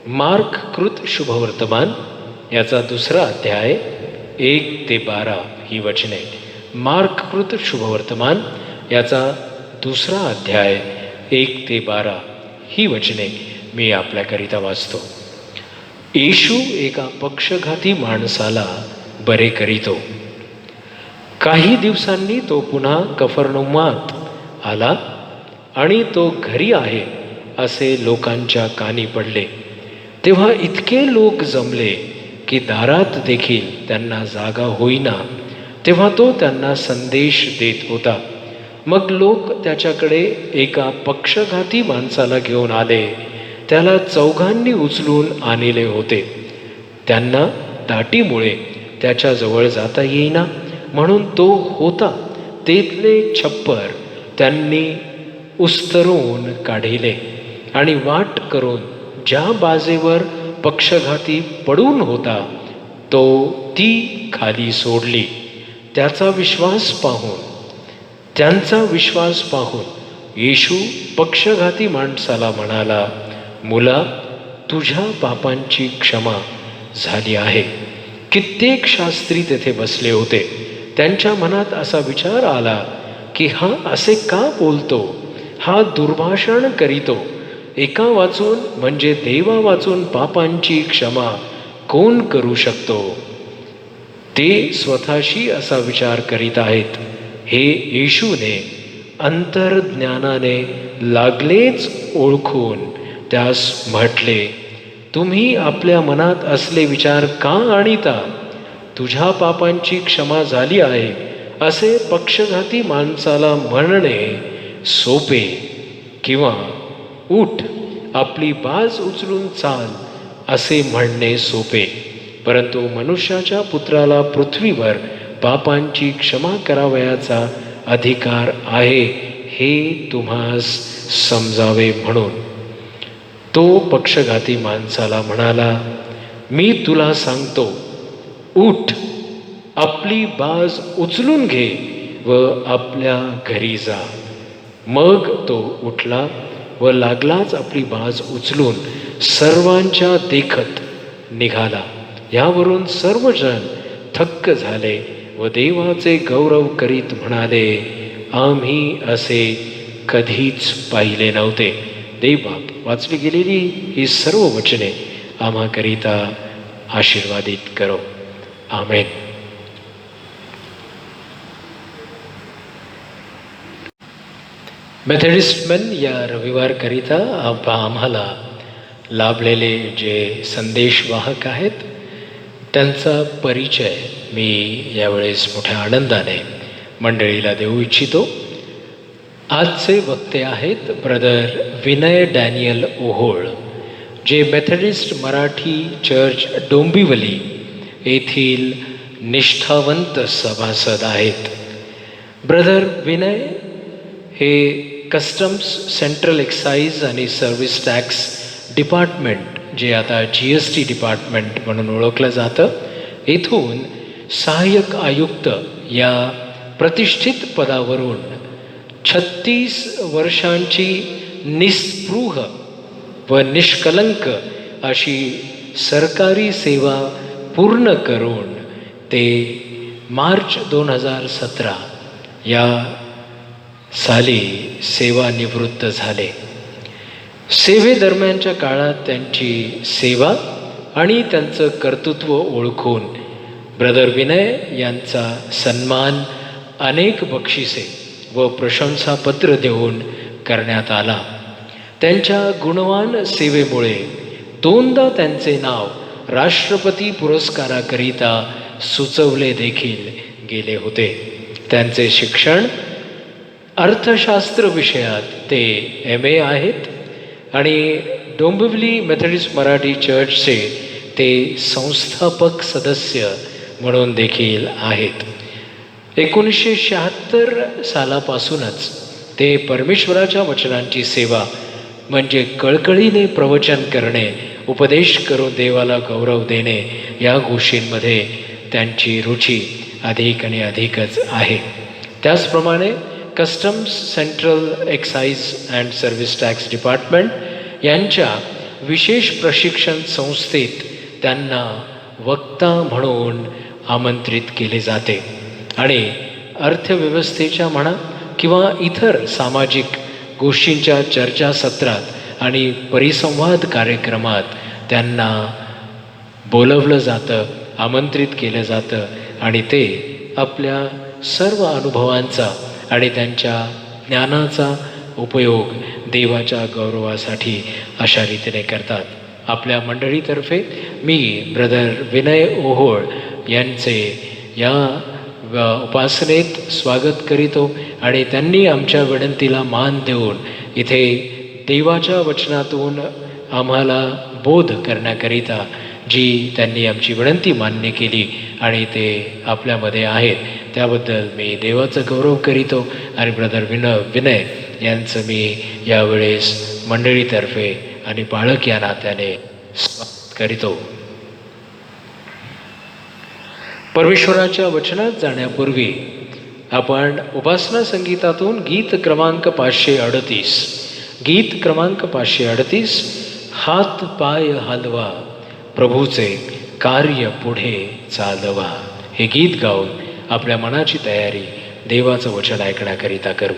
मार्क कृत शुभवर्तमान याचा 2रा अध्याय 1 ते 12 ही वचने. मार्क कृत शुभवर्तमान याचा 2रा अध्याय 1 ते 12 ही वचने मी आपल्याकरिता वाचतो. येशू एका पक्षघाती माणसाला बरे करीतो. काही दिवसांनी तो पुन्हा कफरनौमात आला आणि तो घरी आहे असे लोकांच्या कानी पडले. तेव्हा इतके लोक जमले की दारात देखील त्यांना जागा होईना. तेव्हा तो त्यांना संदेश देत होता. मग लोक त्याच्याकडे एका पक्षघाती माणसाला घेऊन आले. त्याला चौघांनी उचलून आणले होते. त्यांना दाटीमुळे त्याच्याजवळ जाता येईना म्हणून तो होता तेथले छप्पर त्यांनी उस्तरून काढिले आणि वाट करून ज्या बाजेवर पक्षघाती पडून होता तो ती खाली सोडली. त्यांचा विश्वास पाहून येशू पक्षघाती माणसाला म्हणाला, मुला, तुझ्या पापांची क्षमा झाली आहे. कित्येक शास्त्री तेथे बसले होते. त्यांच्या मनात असा विचार आला की हा असे का बोलतो? हा दुर्भाषण करीतो. एका वाचून म्हणजे देवा वाचून पापांची क्षमा कोण करू शकतो? ते स्वतःशी असा विचार करीत आहेत. हे येशूने अंतर्ज्ञानाने लागलेच ओळखून त्यास म्हटले, तुम्ही आपल्या मनात असले विचार का आणिता? तुझ्या पापांची क्षमा झाली आहे असे पक्षघाती माणसाला म्हणणे सोपे, किंवा उठ आपली बाज उचलून चाल असे म्हणणे सोपे. परंतु मनुष्याच्या पुत्राला पृथ्वीवर पापांची क्षमा करावयाचा अधिकार आहे हे तुम्हास समजावे म्हणून. तो पक्षघाती माणसाला म्हणाला, मी तुला सांगतो, उठ आपली बाज उचलून घे व आपल्या घरी जा. मग तो उठला व लागलाच आपली बाज उचलून सर्वांच्या देखत निघाला. यावरून सर्वजण थक्क झाले व देवाचे गौरव करीत म्हणाले, आम्ही असे कधीच पाहिले नव्हते. देवबाप वाचली गेलेली ही सर्व वचने आम्हाकरिता आशीर्वादित करो. आमेन. मेथडिस्टमन या रविवारकरिता आम्हाला लाभलेले जे संदेशवाहक आहेत त्यांचा परिचय मी यावेळेस मोठ्या आनंदाने मंडळीला देऊ इच्छितो. आजचे वक्ते आहेत ब्रदर विनय डॅनियल ओहोळ, जे मेथडिस्ट मराठी चर्च डोंबिवली येथील निष्ठावंत सभासद आहेत. ब्रदर विनय हे कस्टम्स, सेंट्रल एक्साईज आणि सर्व्हिस टॅक्स डिपार्टमेंट, जे आता GST डिपार्टमेंट म्हणून ओळखलं जातं, येथून सहाय्यक आयुक्त या प्रतिष्ठित पदावरून 36 वर्षांची निस्पृह व निष्कलंक अशी सरकारी सेवा पूर्ण करून ते मार्च 2017 या साली सेवानिवृत्त झाले. सेवेदरम्यानच्या काळात त्यांची सेवा आणि त्यांचं कर्तृत्व ओळखून ब्रदर विनय यांचा सन्मान अनेक बक्षिसे व प्रशंसापत्र देऊन करण्यात आला. त्यांच्या गुणवान सेवेमुळे 2दा त्यांचे नाव राष्ट्रपती पुरस्काराकरिता सुचवले देखील गेले होते. त्यांचे शिक्षण अर्थशास्त्र विषयात ते MA आहेत आणि डोंबिवली मेथडिस्ट मराठी चर्चचे ते संस्थापक सदस्य म्हणून देखील आहेत. 1976 सालापासूनच ते परमेश्वराच्या वचनांची सेवा म्हणजे कळकळीने प्रवचन करणे, उपदेश करून देवाला गौरव देणे या गोष्टींमध्ये त्यांची रुची अधिक आणि अधिकच आहे. त्याचप्रमाणे customs, central excise and service tax department यांच्या विशेष प्रशिक्षण संस्थेत त्यांना वक्ता म्हणून आमंत्रित केले जाते आणि अर्थव्यवस्थेच्या म्हणा किंवा इतर सामाजिक गोष्टींच्या चर्चासत्रात आणि परिसंवाद कार्यक्रमात त्यांना बोलवलं जातं, आमंत्रित केलं जातं आणि ते आपल्या सर्व अनुभवांचा आणि त्यांच्या ज्ञानाचा उपयोग देवाच्या गौरवासाठी अशा रीतीने करतात. आपल्या मंडळीतर्फे मी ब्रदर विनय ओहोळ यांचे या उपासनेत स्वागत करीतो आणि त्यांनी आमच्या विनंतीला मान देऊन इथे देवाच्या वचनातून आम्हाला बोध करण्याकरिता जी त्यांनी आमची विनंती मान्य केली आणि ते आपल्यामध्ये आहेत त्याबद्दल मी देवाचा गौरव करीतो आणि ब्रदर विनय यांचं मी यावेळेस मंडळीतर्फे आणि बाळक या नात्याने स्वागत करीतो. परमेश्वराच्या वचनात जाण्यापूर्वी आपण उपासना संगीतातून गीत क्रमांक 538 हात पाय हलवा प्रभूचे कार्य पुढे चालवा हे गीत गाऊन आपल्या मनाची तयारी देवाचं वचन ऐकण्याकरिता करू.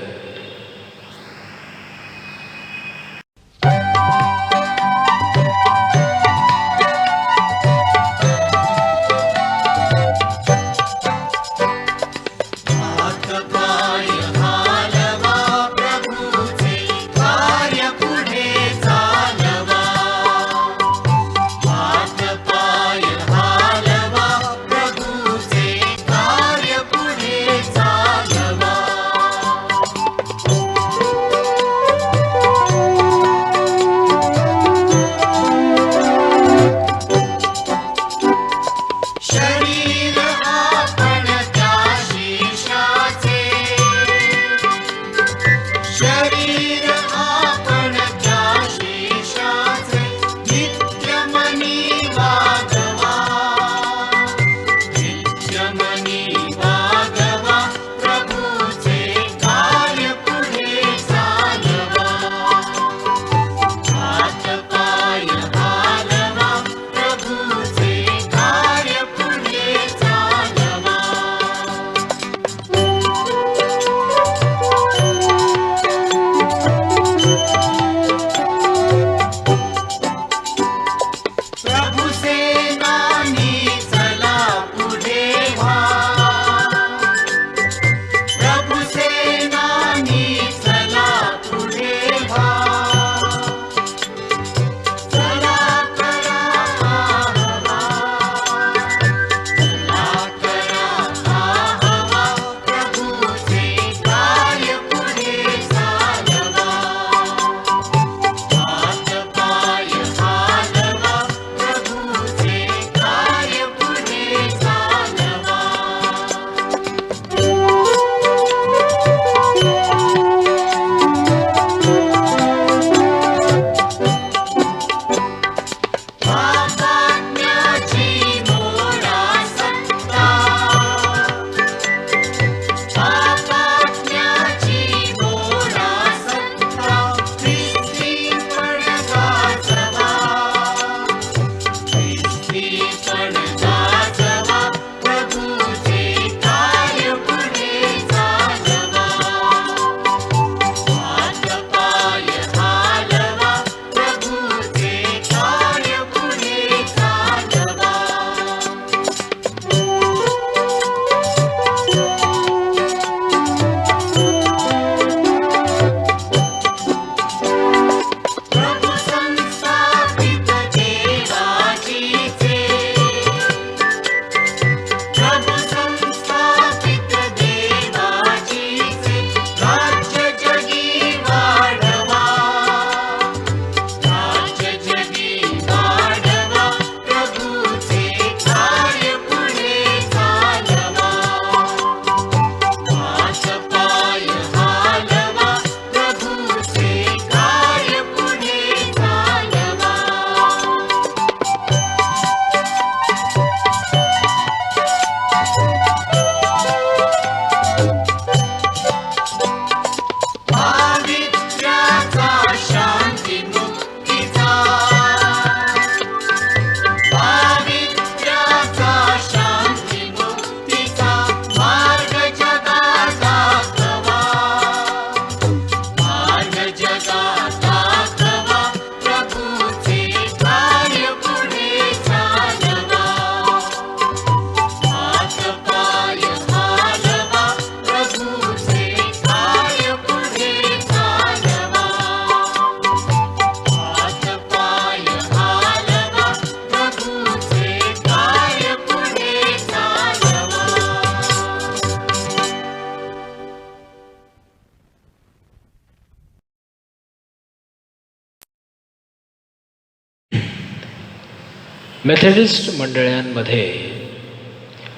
मेथडिस्ट मंडळांमध्ये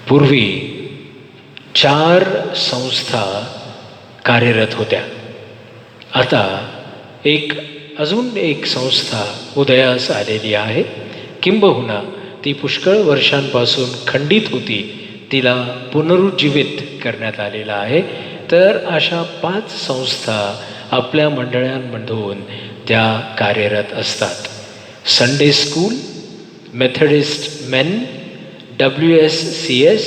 पूर्वी 4 संस्था कार्यरत होत्या. आता अजून एक संस्था उदयास आलेली आहे. किंबहुना ती पुष्कळ वर्षांपासून खंडित होती, तिला पुनरुज्जीवित करण्यात आलेला आहे. तर अशा 5 संस्था आपल्या मंडळांमधून त्या कार्यरत असतात. Sunday school, Methodist main, WSCS,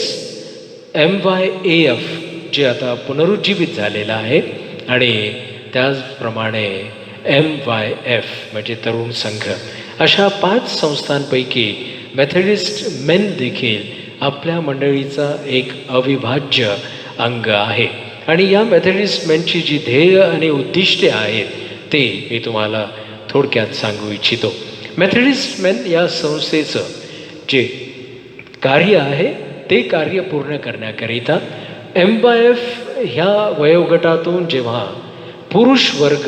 MYAF जे आता पुनरुज्जीवित झालेलं आहे, आणि त्याचप्रमाणे MYF म्हणजे तरुण संघ. अशा 5 संस्थांपैकी मेथडिस्ट मेन देखील आपल्या मंडळीचा एक अविभाज्य अंग आहे. आणि या मेथडिस्ट मेनची जी ध्येय आणि उद्दिष्टे आहेत ते मी तुम्हाला थोडक्यात सांगू इच्छितो. मेथडिस्ट मेन या संस्थेचं जे कार्य आहे ते कार्य पूर्ण करण्याकरिता MYF ह्या वयोगटातून जेव्हा पुरुष वर्ग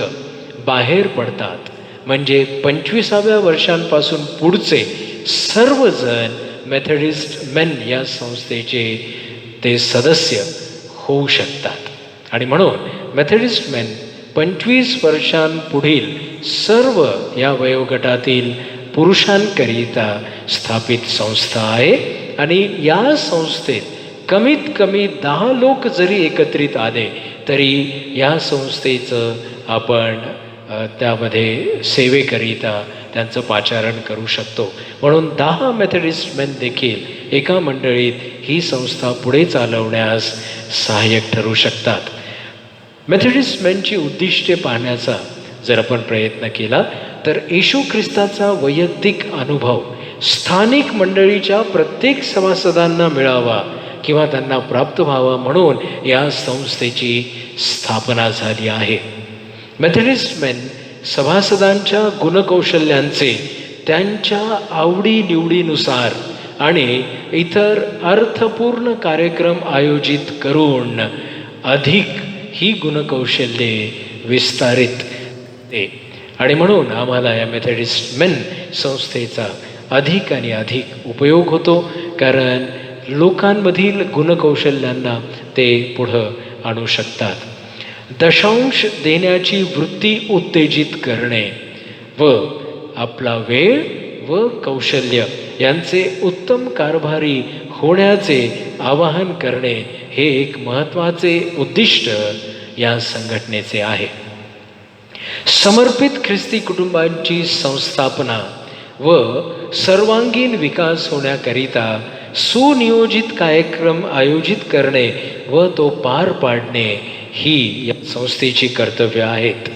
बाहेर पडतात, म्हणजे 25व्या वर्षांपासून पुढचे सर्वजण मेथडिस्ट मेन या संस्थेचे ते सदस्य होऊ शकतात. आणि म्हणून मेथडिस्ट मेन 25 वर्षांपुढील सर्व या वयोगटातील पुरुषांकरिता स्थापित संस्था आहे. आणि या संस्थेत कमीत कमी 10 लोक जरी एकत्रित आले तरी या संस्थेचं आपण त्यामध्ये सेवेकरिता त्यांचं पाचारण करू शकतो. म्हणून 10 मेथडिस्ट मेन देखील एका मंडळीत ही संस्था पुढे चालवण्यास सहाय्यक ठरू शकतात. मेथडिस्ट मेनची उद्दिष्टे पाहण्याचा जर आपण प्रयत्न केला तर येशू ख्रिस्ताचा वैयक्तिक अनुभव स्थानिक मंडळीच्या प्रत्येक सभासदांना मिळावा किंवा त्यांना प्राप्त व्हावा म्हणून या संस्थेची स्थापना झाली आहे. मेथडिस्ट मेन सभासदांच्या गुणकौशल्यांचे त्यांच्या आवडीनिवडीनुसार आणि इतर अर्थपूर्ण कार्यक्रम आयोजित करून अधिक ही गुणकौशल्ये विस्तारित ते. आणि म्हणून आम्हाला या मेथडिस्ट मेन संस्थेचा अधिक आणि अधिक उपयोग होतो, कारण लोकांमधील गुणकौशल्यांना ते पुढं आणू शकतात. दशांश देण्याची वृत्ती उत्तेजित करणे व आपला वेळ व कौशल्य यांचे उत्तम कारभारी होण्याचे आवाहन करणे हे एक महत्त्वाचे उद्दिष्ट या संघटनेचे आहे. समर्पित ख्रिस्ती कुटुंबांची संस्थापना व सर्वांगीण विकास होण्याकरिता सुनियोजित कार्यक्रम आयोजित करणे व तो पार पाडणे ही या संस्थेची कर्तव्य आहेत.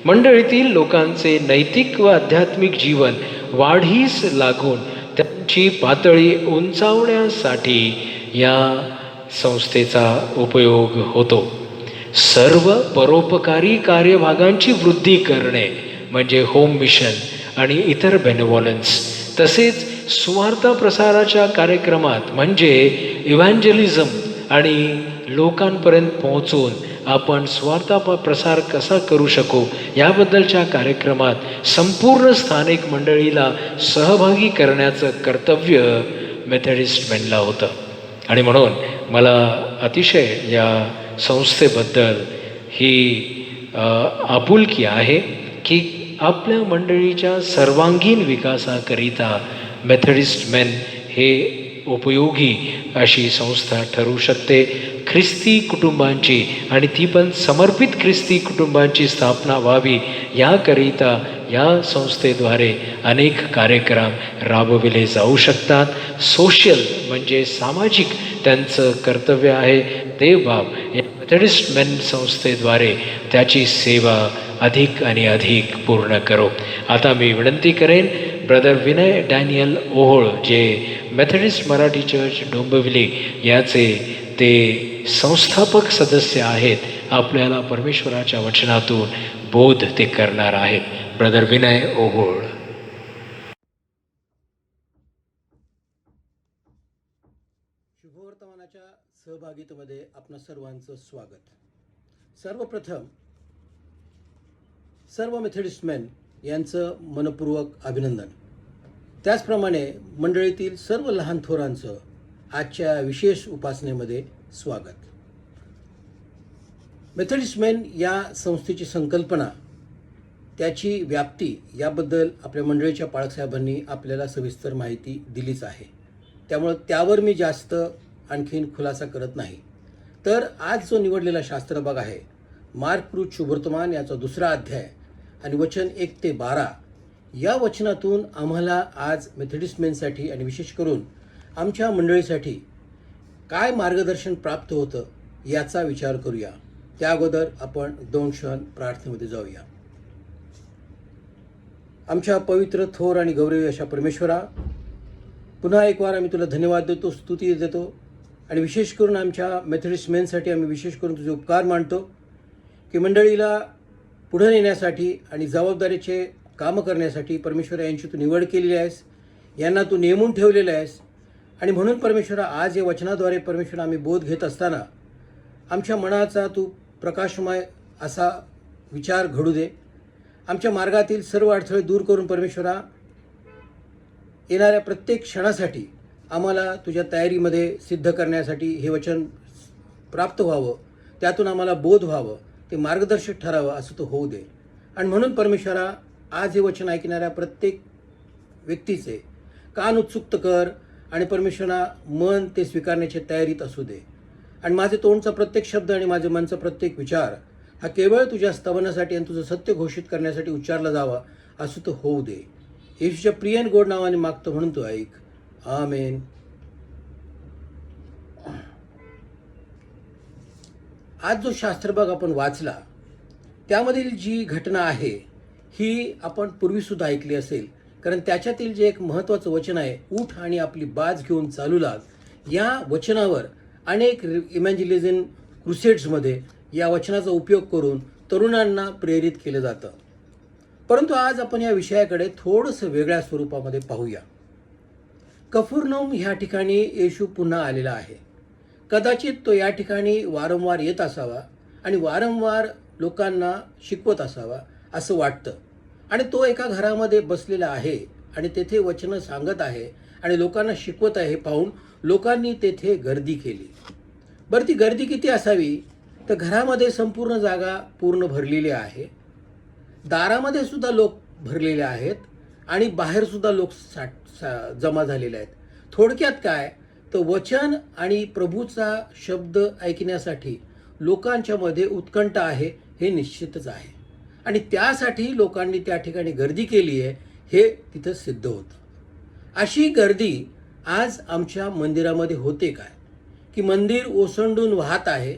मंडळीतील लोकांचे नैतिक व आध्यात्मिक जीवन वाढीस लागून त्यांची पातळी उंचावण्यासाठी या संस्थेचा उपयोग होतो. सर्व परोपकारी कार्यभागांची वृद्धी करणे म्हणजे होम मिशन आणि इतर बेनेवॉलन्स, तसेच सुवार्ता प्रसाराच्या कार्यक्रमात म्हणजे इव्हँजलिझम आणि लोकांपर्यंत पोहोचून आपण सुवार्ता प्रसार कसा करू शकू याबद्दलच्या कार्यक्रमात संपूर्ण स्थानिक मंडळीला सहभागी करण्याचं कर्तव्य मेथडिस्ट मेनला होतं. आणि म्हणून मला अतिशय या संस्थेबद्दल ही आपुलकी आहे की आपल्या मंडळीच्या सर्वांगीण विकासाकरिता मेथडिस्ट मेन हे उपयोगी अशी संस्था ठरू शकते. ख्रिस्ती कुटुंबांची आणि ती पण समर्पित ख्रिस्ती कुटुंबांची स्थापना व्हावी याकरिता या संस्थेद्वारे अनेक कार्यक्रम राबविले जाऊ शकतात. सोशल म्हणजे सामाजिक त्यांचं कर्तव्य आहे. ते बाब या मेथडिस्ट मेन संस्थेद्वारे त्याची सेवा अधिक आणि अधिक पूर्ण करो. आता मी विनंती करेन ब्रदर विनय डॅनियल ओहोळ जे मेथडिस्ट मराठी चर्च डोंबिवली याचे ते संस्थापक सदस्य आहेत, आपल्याला परमेश्वराच्या वचनातून बोध ते करणार आहेत. ब्रदर विनय ओहोळ. शुभवर्तमानाच्या सहभागितेमध्ये आपणा सर्वांचं स्वागत. सर्वप्रथम सर्व मेथडिस्ट मेन यांचं मनपूर्वक अभिनंदन. त्याचप्रमाणे मंडळीतील सर्व लहान थोरांचं आजच्या विशेष उपासनेमध्ये स्वागत. मेथडिस्ट मेन या संस्थेची संकल्पना, त्याची व्याप्ती याबद्दल आपल्या मंडळीच्या पाळकसाहेबांनी आपल्याला सविस्तर माहिती दिलीच आहे. त्यामुळं त्यावर मी जास्त आणखीन खुलासा करत नाही. तर आज जो निवडलेला शास्त्रभाग आहे मार्क कृत शुभवर्तमान याचा 2रा अध्याय आणि वचन 1 ते 12 या वचनातून आम्हाला आज मेथडिस्ट मेनसाठी आणि विशेष करून आमच्या मंडळीसाठी काय मार्गदर्शन प्राप्त होतं याचा विचार करूया. त्या अगोदर आपण 2 क्षण प्रार्थनेमध्ये जाऊया. आमच्या पवित्र, थोर आणि गौरवी अशा परमेश्वरा, पुन्हा एक वार आम्ही तुला धन्यवाद देतो, स्तुती देतो आणि विशेष करून आमच्या मेथडिस्ट मेनसाठी आम्ही विशेष करून तुझे उपकार मानतो की मंडळीला पुढे नेण्यासाठी आणि जबाबदारीचे कामं करण्यासाठी परमेश्वरा यांची तू निवड केलेली आहेस, यांना तू नेमून ठेवलेलं आहेस. आणि म्हणून परमेश्वरा आज या वचनाद्वारे परमेश्वरा आम्ही बोध घेत असताना आमच्या मनाचा तू प्रकाशमय असा विचार घडू दे. आमच्या मार्गातील सर्व अडथळे दूर करून परमेश्वरा येणाऱ्या प्रत्येक क्षणासाठी आम्हाला तुझ्या तयारीमध्ये सिद्ध करण्यासाठी हे वचन प्राप्त व्हावं, त्यातून आम्हाला बोध व्हावं, ते मार्गदर्शक ठरावं असं तो होऊ दे. आणि म्हणून परमेश्वरा आज हे वचन ऐकणाऱ्या प्रत्येक व्यक्तीचे कान उत्सुक कर आणि परमेश्वरा मन ते स्वीकारण्याच्या तयारीत असू दे. आणि माझे तोंडचा प्रत्येक शब्द आणि माझे मनचा प्रत्येक विचार हा केवळ तुझ्या स्तवनासाठी आणि तुझं सत्य घोषित करण्यासाठी उच्चारला जावा असं तो होऊ दे. येशूच्या प्रिय आणि गोड नावाने मागतो म्हणून तू ऐक. आमेन. आज जो शास्त्रभाग आपण वाचला त्यामधील जी घटना आहे ही आपण पूर्वीसुद्धा ऐकली असेल, कारण त्याच्यातील जे एक महत्त्वाचं वचन आहे, उठ आणि आपली बाज घेऊन चालू लाग, या वचनावर अनेक इमॅन्जिलिझम क्रुसेड्समध्ये या वचनाचा उपयोग करून तरुणांना प्रेरित केलं जातं. परंतु आज आपण या विषयाकडे थोडंसं वेगळ्या स्वरूपामध्ये पाहूया. कफरनहूम ह्या ठिकाणी येशू पुन्हा आलेला आहे. कदाचित तो या ठिकाणी वारंवार येत असावा आणि वारंवार लोकांना शिकवत असावा असं वाटतं. आणि तो एका घरामध्ये बसलेला आहे आणि तेथे वचनं सांगत आहे आणि लोकांना शिकवत आहे. हे पाहून लोकांनी तेथे गर्दी केली. बरं, ती गर्दी किती असावी? तर घरामध्ये संपूर्ण जागा पूर्ण भरलेली आहे, दारामध्ये सुद्धा लोक भरलेले आहेत आणि बाहेरसुद्धा लोक जमा झालेले आहेत. थोडक्यात काय, तर वचन आणि प्रभूचा शब्द ऐकण्यासाठी लोकांच्या मध्ये उत्कंठा आहे हे निश्चितच आहे. आणि त्यासाठी लोकांनी त्या ठिकाणी गर्दी केली आहे हे तिथं सिद्ध होतं. अशी गर्दी आज आमच्या मंदिरामध्ये होते काय, की मंदिर ओसंडून वाहत आहे,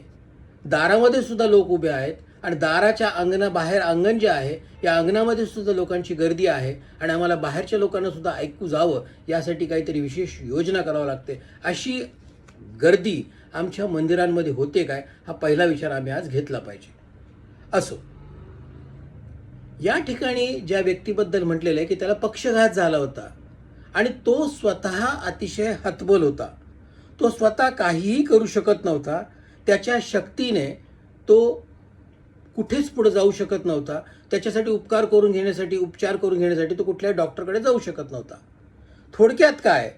दारामध्ये सुद्धा लोक उभे आहेत आणि दाराच्या अंगणाबाहेर अंगण जे आहे या अंगणामध्ये सुद्धा लोकांची गर्दी आहे आणि आम्हाला बाहेरच्या लोकांना सुद्धा ऐकू जावं यासाठी काहीतरी विशेष योजना करावं लागते. अशी गर्दी आमच्या मंदिरांमध्ये होते काय, हा पहिला विचार आम्ही आज घेतला पाहिजे. असो, या ठिकाणी ज्या व्यक्तीबद्दल म्हटलेलं आहे की त्याला पक्षघात झाला होता आणि तो स्वतः अतिशय हतबल होता, तो स्वतः काहीही करू शकत नव्हता, त्याच्या शक्तीने तो कुठेच पुढे जाऊ शकत नव्हता, त्याच्यासाठी उपचार करून घेण्यासाठी तो कुठल्याही डॉक्टरकडे जाऊ शकत नव्हता. थोडक्यात काय,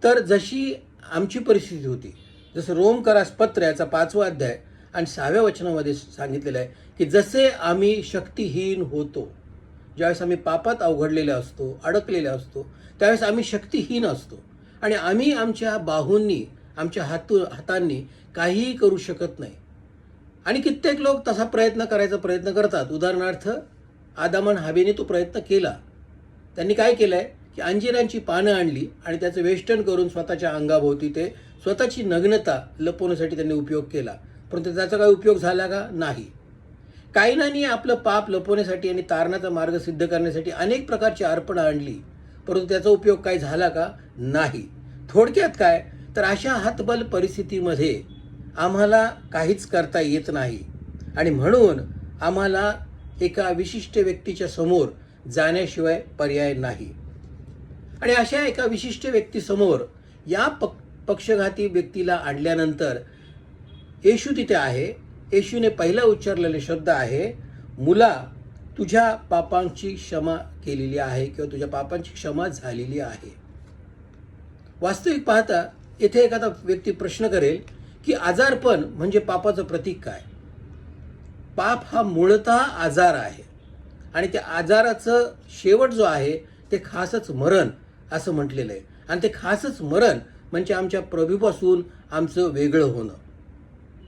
तर जशी आमची परिस्थिती होती, जसं रोमकरास पत्र याचा 5वा अध्याय आणि 6व्या वचनामध्ये सांगितलेलं आहे की जसे आम्ही शक्तिहीन होतो, ज्यावेळेस आम्ही पापात अवघडलेले असतो, अडकलेले असतो, त्यावेळेस आम्ही शक्तिहीन असतो आणि आम्ही आमच्या बाहूंनी, आमच्या हातांनी काहीही करू शकत नाही. आणि कित्येक लोक तसा प्रयत्न करतात. उदाहरणार्थ आदाम आणि हवेने तो प्रयत्न केला. त्यांनी काय केलं आहे की अंजिरांची पानं आणली आणि त्याचं वेष्टन करून स्वतःच्या अंगाभोवती ते स्वतःची नग्नता लपवण्यासाठी त्यांनी उपयोग केला. परंतु त्याचा काही उपयोग झाला का? नाही. कायनाने आपलं पाप लपवण्यासाठी आणि तारणाचा मार्ग सिद्ध करण्यासाठी अनेक प्रकारची अर्पणं आणली, परंतु त्याचा उपयोग काय झाला का? नाही. थोडक्यात काय, तर अशा हतबल परिस्थितीमध्ये आम्हाला काहीच करता येत नाही आणि म्हणून आम्हाला एका विशिष्ट व्यक्तीच्या समोर जाण्याशिवाय पर्याय नाही. आणि अशा एका विशिष्ट व्यक्तीसमोर या पक्षघाती व्यक्तीला आणल्यानंतर येशू तिथे आहे. येशूने पहिला उच्चारलेले शब्द आहे, मुला तुझ्या पापांची क्षमा केलेली आहे किंवा तुझ्या पापांची क्षमा झालेली आहे. वास्तविक पाहता येथे एखादा व्यक्ती प्रश्न करेल की आजारपण म्हणजे पापाचं प्रतीक काय? पाप हा मूळतः आजार आहे आणि त्या आजाराचं शेवट जो आहे ते खासच मरण असं म्हटलेलं आहे. आणि ते खासच मरण म्हणजे आमच्या प्रभूपासून आमचं वेगळं होणं.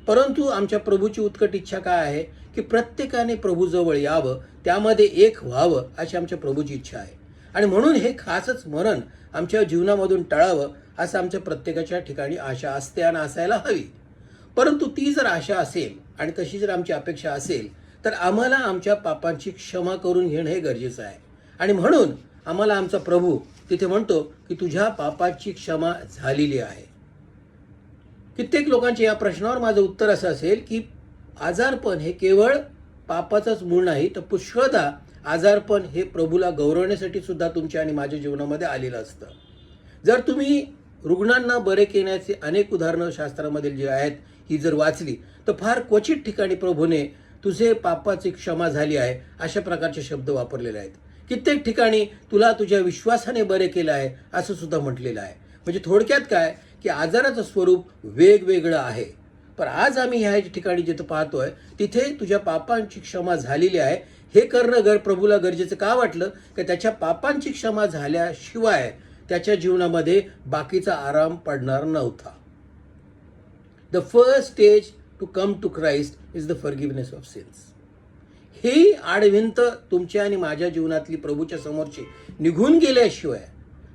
परंतु आमच्या प्रभूची उत्कट इच्छा काय आहे की प्रत्येकाने प्रभूजवळ यावं, त्यामध्ये एक व्हावं अशी आमच्या प्रभूची इच्छा आहे. आणि म्हणून हे खासच मरण आमच्या जीवनामधून टळावं असं आमच्या प्रत्येकाच्या ठिकाणी आशा असते आणि असायला हवी. परंतु ती जर आशा असेल आणि तशी जर आमची अपेक्षा असेल तर आम्हाला आमच्या पापांची क्षमा करून घेणं हे गरजेचं आहे. आणि म्हणून आम्हाला आमचा प्रभू तिथे म्हणतो की तुझ्या पापाची क्षमा झालेली आहे. कित्येक लोकांच्या या प्रश्नावर माझं उत्तर असं असेल की आजारपण हे केवळ पापाचंच मूळ नाही, तर पुष्कळदा आजारपण हे प्रभूला गौरवण्यासाठी सुद्धा तुमच्या आणि माझ्या जीवनामध्ये आलेलं असतं. जर तुम्ही रुग्णांना बरे केल्याचे अनेक उदाहरणं शास्त्रामधील जी आहेत ही जर वाचली तर फार क्वचित ठिकाणी प्रभूने तुझे पापाची क्षमा झाली आहे अशा प्रकारचे शब्द वापरलेले आहेत. कित्येक ठिकाणी तुला तुझ्या विश्वासाने बरे केलं आहे असं सुद्धा म्हटलेलं आहे. म्हणजे थोडक्यात काय की आजाराचं स्वरूप वेगवेगळं आहे. पण आज आम्ही ह्या ठिकाणी जिथं पाहतोय तिथे तुझ्या पापांची क्षमा झालेली आहे हे करणं प्रभूला गरजेचं का वाटलं की त्याच्या पापांची क्षमा झाल्याशिवाय त्याच्या जीवनामध्ये बाकीचा आराम पडणार नव्हता. The first stage to come to Christ is the forgiveness of sins. ही आडभिंत तुमच्या आणि माझ्या जीवनातली प्रभूच्या समोरची निघून गेल्याशिवाय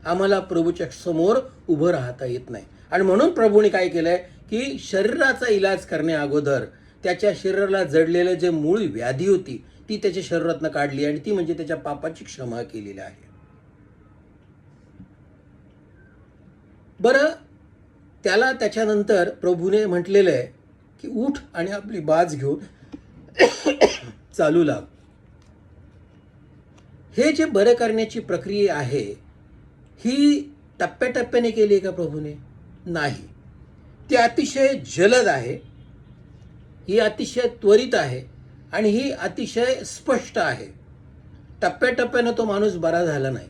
आम्हाला प्रभूच्या समोर उभं राहता येत नाही. आणि म्हणून प्रभूने काय केलंय की शरीराचा इलाज करण्या अगोदर त्याच्या शरीराला जडलेलं जे मूळ व्याधी होती ती त्याच्या शरीरातनं काढली आणि ती म्हणजे त्याच्या पापाची क्षमा केलेली आहे. बरं, त्याला त्याच्यानंतर प्रभूने म्हटलेलं आहे की उठ आणि आपली बाज घेऊन चालू लाग. हे जे बरं करण्याची प्रक्रिया आहे ही टप्प्याटप्प्याने केली आहे का प्रभूने? नाही. ती अतिशय जलद आहे, ही अतिशय त्वरित आहे आणि ही अतिशय स्पष्ट आहे. टप्प्याटप्प्यानं तो माणूस बरा झाला नाही.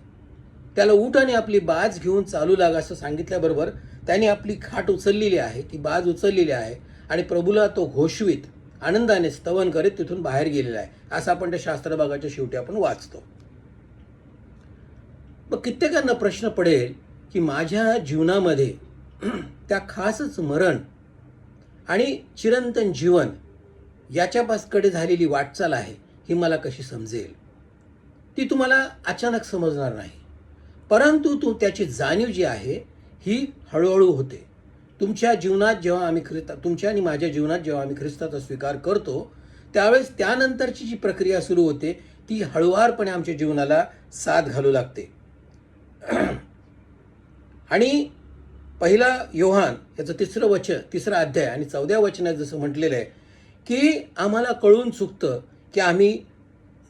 त्याला उठ आणि आपली बाज घेऊन चालू लाग असं सांगितल्याबरोबर त्याने आपली खाट उचललेली आहे, ती बाज उचललेली आहे आणि प्रभूला तो घोषवित आनंदाने स्तवन करीत तिथून बाहेर गेलेला आहे असं आपण त्या शास्त्रभागाच्या शेवटी आपण वाचतो. मग कित्येकांना प्रश्न पडेल की माझ्या जीवनामध्ये त्या खासच मरण आणि चिरंतन जीवन याच्याकडे झालेली वाटचाल आहे ही मला कशी समजेल? ती तुम्हाला अचानक समजणार नाही, परंतु त्याची जाणीव जी आहे ही हळूहळू होते. तुमच्या जीवनात जेव्हा आम्ही तुमच्या आणि माझ्या जीवनात जेव्हा आम्ही ख्रिस्ताचा स्वीकार करतो त्यावेळेस त्यानंतरची जी प्रक्रिया सुरू होते ती हळूवारपणे आमच्या जीवनाला साथ घालू लागते. आणि पहिला योहान याचं तिसरा अध्याय आणि 14व्या वचनात जसं म्हटलेलं आहे की आम्हाला कळून चुकतं की आम्ही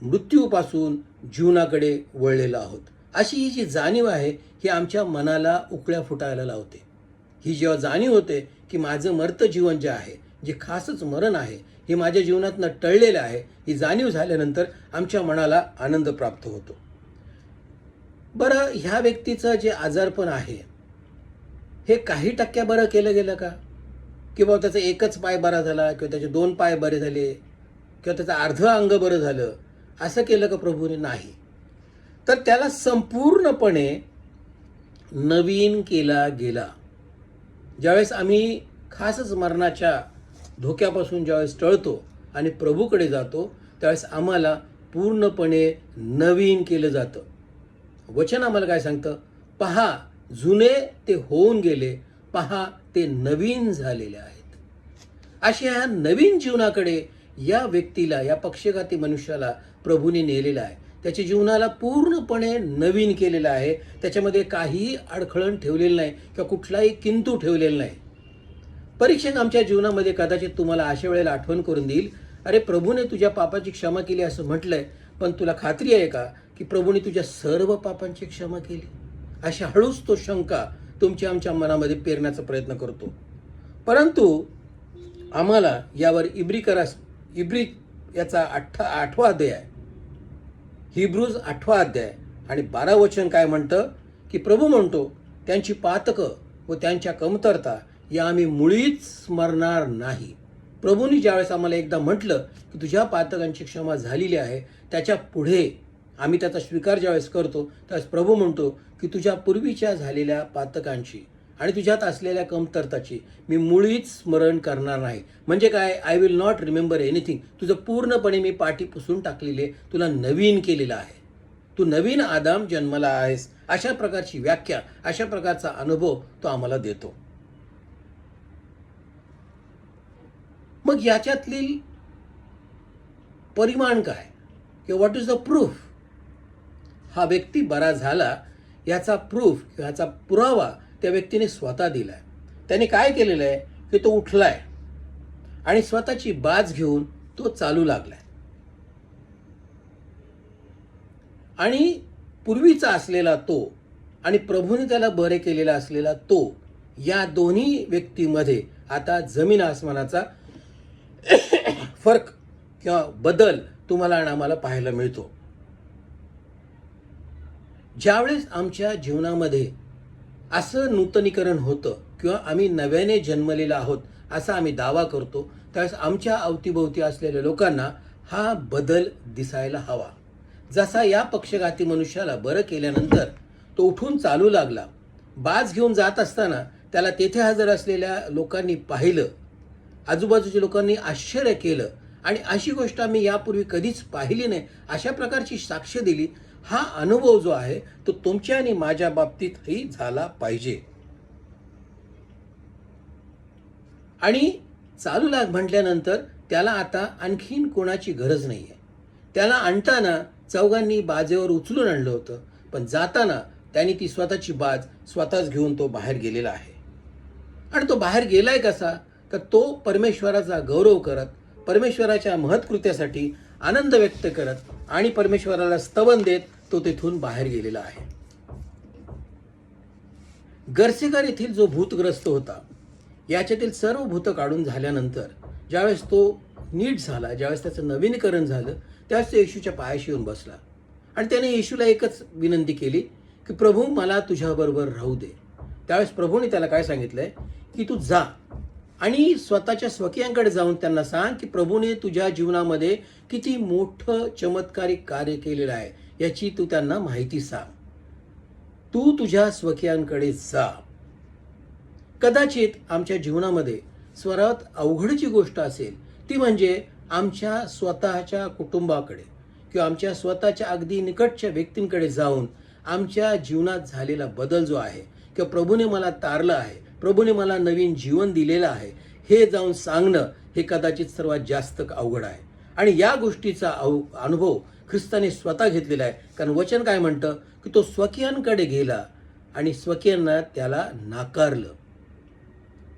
मृत्यूपासून जीवनाकडे वळलेलो आहोत. अशी ही जी जाणीव आहे ही आमच्या मनाला उकळ्या फुटायला लावते. ही जेव्हा जाणीव होते की माझं मर्त जीवन जे आहे, जे खासच मरण आहे, हे माझ्या जीवनातनं टळलेलं आहे, ही जाणीव झाल्यानंतर आमच्या मनाला आनंद प्राप्त होतो. बरं, ह्या व्यक्तीचं जे आजारपण आहे हे काही टक्के बरं केलं गेलं का? किंवा त्याचा एकच पाय बरा झाला किंवा त्याचे 2 पाय बरे झाले किंवा त्याचं अर्ध अंग बरं झालं असं केलं का प्रभूने? नाही. तर त्याला संपूर्णपणे नवीन केला गेला. ज्यावेळेस आम्ही खासच मरणाच्या धोक्यापासून ज्यावेळेस टळतो आणि प्रभूकडे जातो त्यावेळेस आम्हाला पूर्णपणे नवीन केलं जातं. वचन आम्हाला काय सांगतं? पहा, जुने ते होऊन गेले, पहा ते नवीन झालेले आहेत. अशा ह्या नवीन जीवनाकडे या व्यक्तीला, या पक्षघाती मनुष्याला प्रभूने नेलेला आहे. त्याच्या जीवनाला पूर्णपणे नवीन केलेलं आहे. त्याच्यामध्ये काहीही अडखळण ठेवलेलं नाही किंवा कुठलाही किंतू ठेवलेला नाही. परीक्षक आमच्या जीवनामध्ये कदाचित तुम्हाला अशा वेळेला आठवण करून देईल, अरे प्रभूने तुझ्या पापाची क्षमा केली असं म्हटलंय, पण तुला खात्री आहे का की प्रभूने तुझ्या सर्व पापांची क्षमा केली? अशी हळूच तो शंका तुमच्या आमच्या मनामध्ये पेरण्याचा प्रयत्न करतो. परंतु आम्हाला यावर इब्री याचा 8वा अध्याय हिब्रूज 8 अध्याय आणि 12 वचन काय म्हणतं की प्रभू म्हणतो त्यांची पातकं व त्यांच्या कमतरता या आम्ही मुळीच स्मरणार नाही. प्रभूंनी ज्यावेळेस आम्हाला एकदा म्हटलं की तुझ्या पातकांची क्षमा झालेली आहे, त्याच्या पुढे आम्ही त्याचा स्वीकार ज्यावेळेस करतो त्यावेळेस प्रभू म्हणतो की तुझ्या पूर्वीच्या झालेल्या पातकांची आणि तुझ्यात असलेल्या कमतरताची मी मुळीच स्मरण करणार नाही. म्हणजे काय? I will not remember anything. तुझं पूर्णपणे मी पाठी पुसून टाकलेले, तुला नवीन केलेलं आहे. तू नवीन आदाम जन्मला आहेस. अशा प्रकारची व्याख्या, अशा प्रकारचा अनुभव तो आम्हाला देतो. मग याच्यातली परिमाण काय किंवा व्हॉट इज द प्रूफ? हा व्यक्ती बरा झाला याचा प्रूफ किंवा याचा पुरावा त्या व्यक्तीने स्वतः दिलाय. त्याने काय केलेलं आहे की तो उठलाय आणि स्वतःची बाज घेऊन तो चालू लागलाय. आणि पूर्वीचा असलेला तो आणि प्रभूने त्याला बरे केलेला असलेला तो, या दोन्ही व्यक्तीमध्ये आता जमीन आसमानाचा फरक किंवा बदल तुम्हाला आणि आम्हाला पाहायला मिळतो. ज्यावेळेस आमच्या जीवनामध्ये असं नूतनीकरण होतं किंवा आम्ही नव्याने जन्मलेला आहोत असा आम्ही दावा करतो, त्यावेळेस आमच्या अवतीभोवती असलेल्या लोकांना हा बदल दिसायला हवा. जसा या पक्षघाती मनुष्याला बरं केल्यानंतर तो उठून चालू लागला, बाज घेऊन जात असताना त्याला तेथे हजर असलेल्या लोकांनी पाहिलं, आजूबाजूच्या लोकांनी आश्चर्य केलं आणि अशी गोष्ट आम्ही यापूर्वी कधीच पाहिली नाही अशा प्रकारची साक्ष दिली. हा अनुभव जो आहे तो तुमच्या आणि माझ्या बाबतीतही झाला पाहिजे. आणि चालू लाग म्हटल्यानंतर त्याला आता आणखीन कोणाची गरज नाही आहे. त्याला आणताना चौघांनी बाजेवर उचलून आणलं होतं, पण जाताना त्यांनी ती स्वतःची बाज स्वतःच घेऊन तो बाहेर गेलेला आहे. आणि तो बाहेर गेलाय कसा? तर तो परमेश्वराचा गौरव करत, परमेश्वराच्या महत्कृत्यासाठी आनंद व्यक्त करत आणि परमेश्वराला स्तवन देत तो तेथून बाहेर गेलेला आहे. गर्सेकर येथील जो भूतग्रस्त होता, याच्यातील सर्व भूत काढून झाल्यानंतर ज्यावेळेस तो नीट झाला, ज्यावेळेस त्याचं नवीनीकरण झालं, त्यावेळेस तो येशूच्या पायाशी येऊन बसला आणि त्याने येशूला एकच विनंती केली की प्रभू मला तुझ्याबरोबर राहू दे. त्यावेळेस प्रभूने त्याला काय सांगितलंय की तू जा आणि स्वतःच्या स्वकीयांकडे जाऊन त्यांना सांग की प्रभूने तुझ्या जीवनामध्ये किती मोठं चमत्कारिक कार्य केलेलं आहे याची तू त्यांना माहिती सांग. तू तुझ्या स्वकीयांकडे जा. कदाचित आमच्या जीवनामध्ये सर्वात अवघड जी गोष्ट असेल ती म्हणजे आमच्या स्वतःच्या कुटुंबाकडे किंवा आमच्या स्वतःच्या अगदी निकटच्या व्यक्तींकडे जाऊन आमच्या जीवनात झालेला बदल जो आहे किंवा प्रभूने मला तारलं आहे, प्रभूने मला नवीन जीवन दिलेलं आहे, हे जाऊन सांगणं हे कदाचित सर्वात जास्त अवघड आहे. आणि या गोष्टीचा अनुभव ख्रिस्ताने स्वतः घेतलेला आहे. कारण वचन काय म्हणतं की तो स्वकीयांकडे गेला आणि स्वकीयांना त्याला नाकारलं.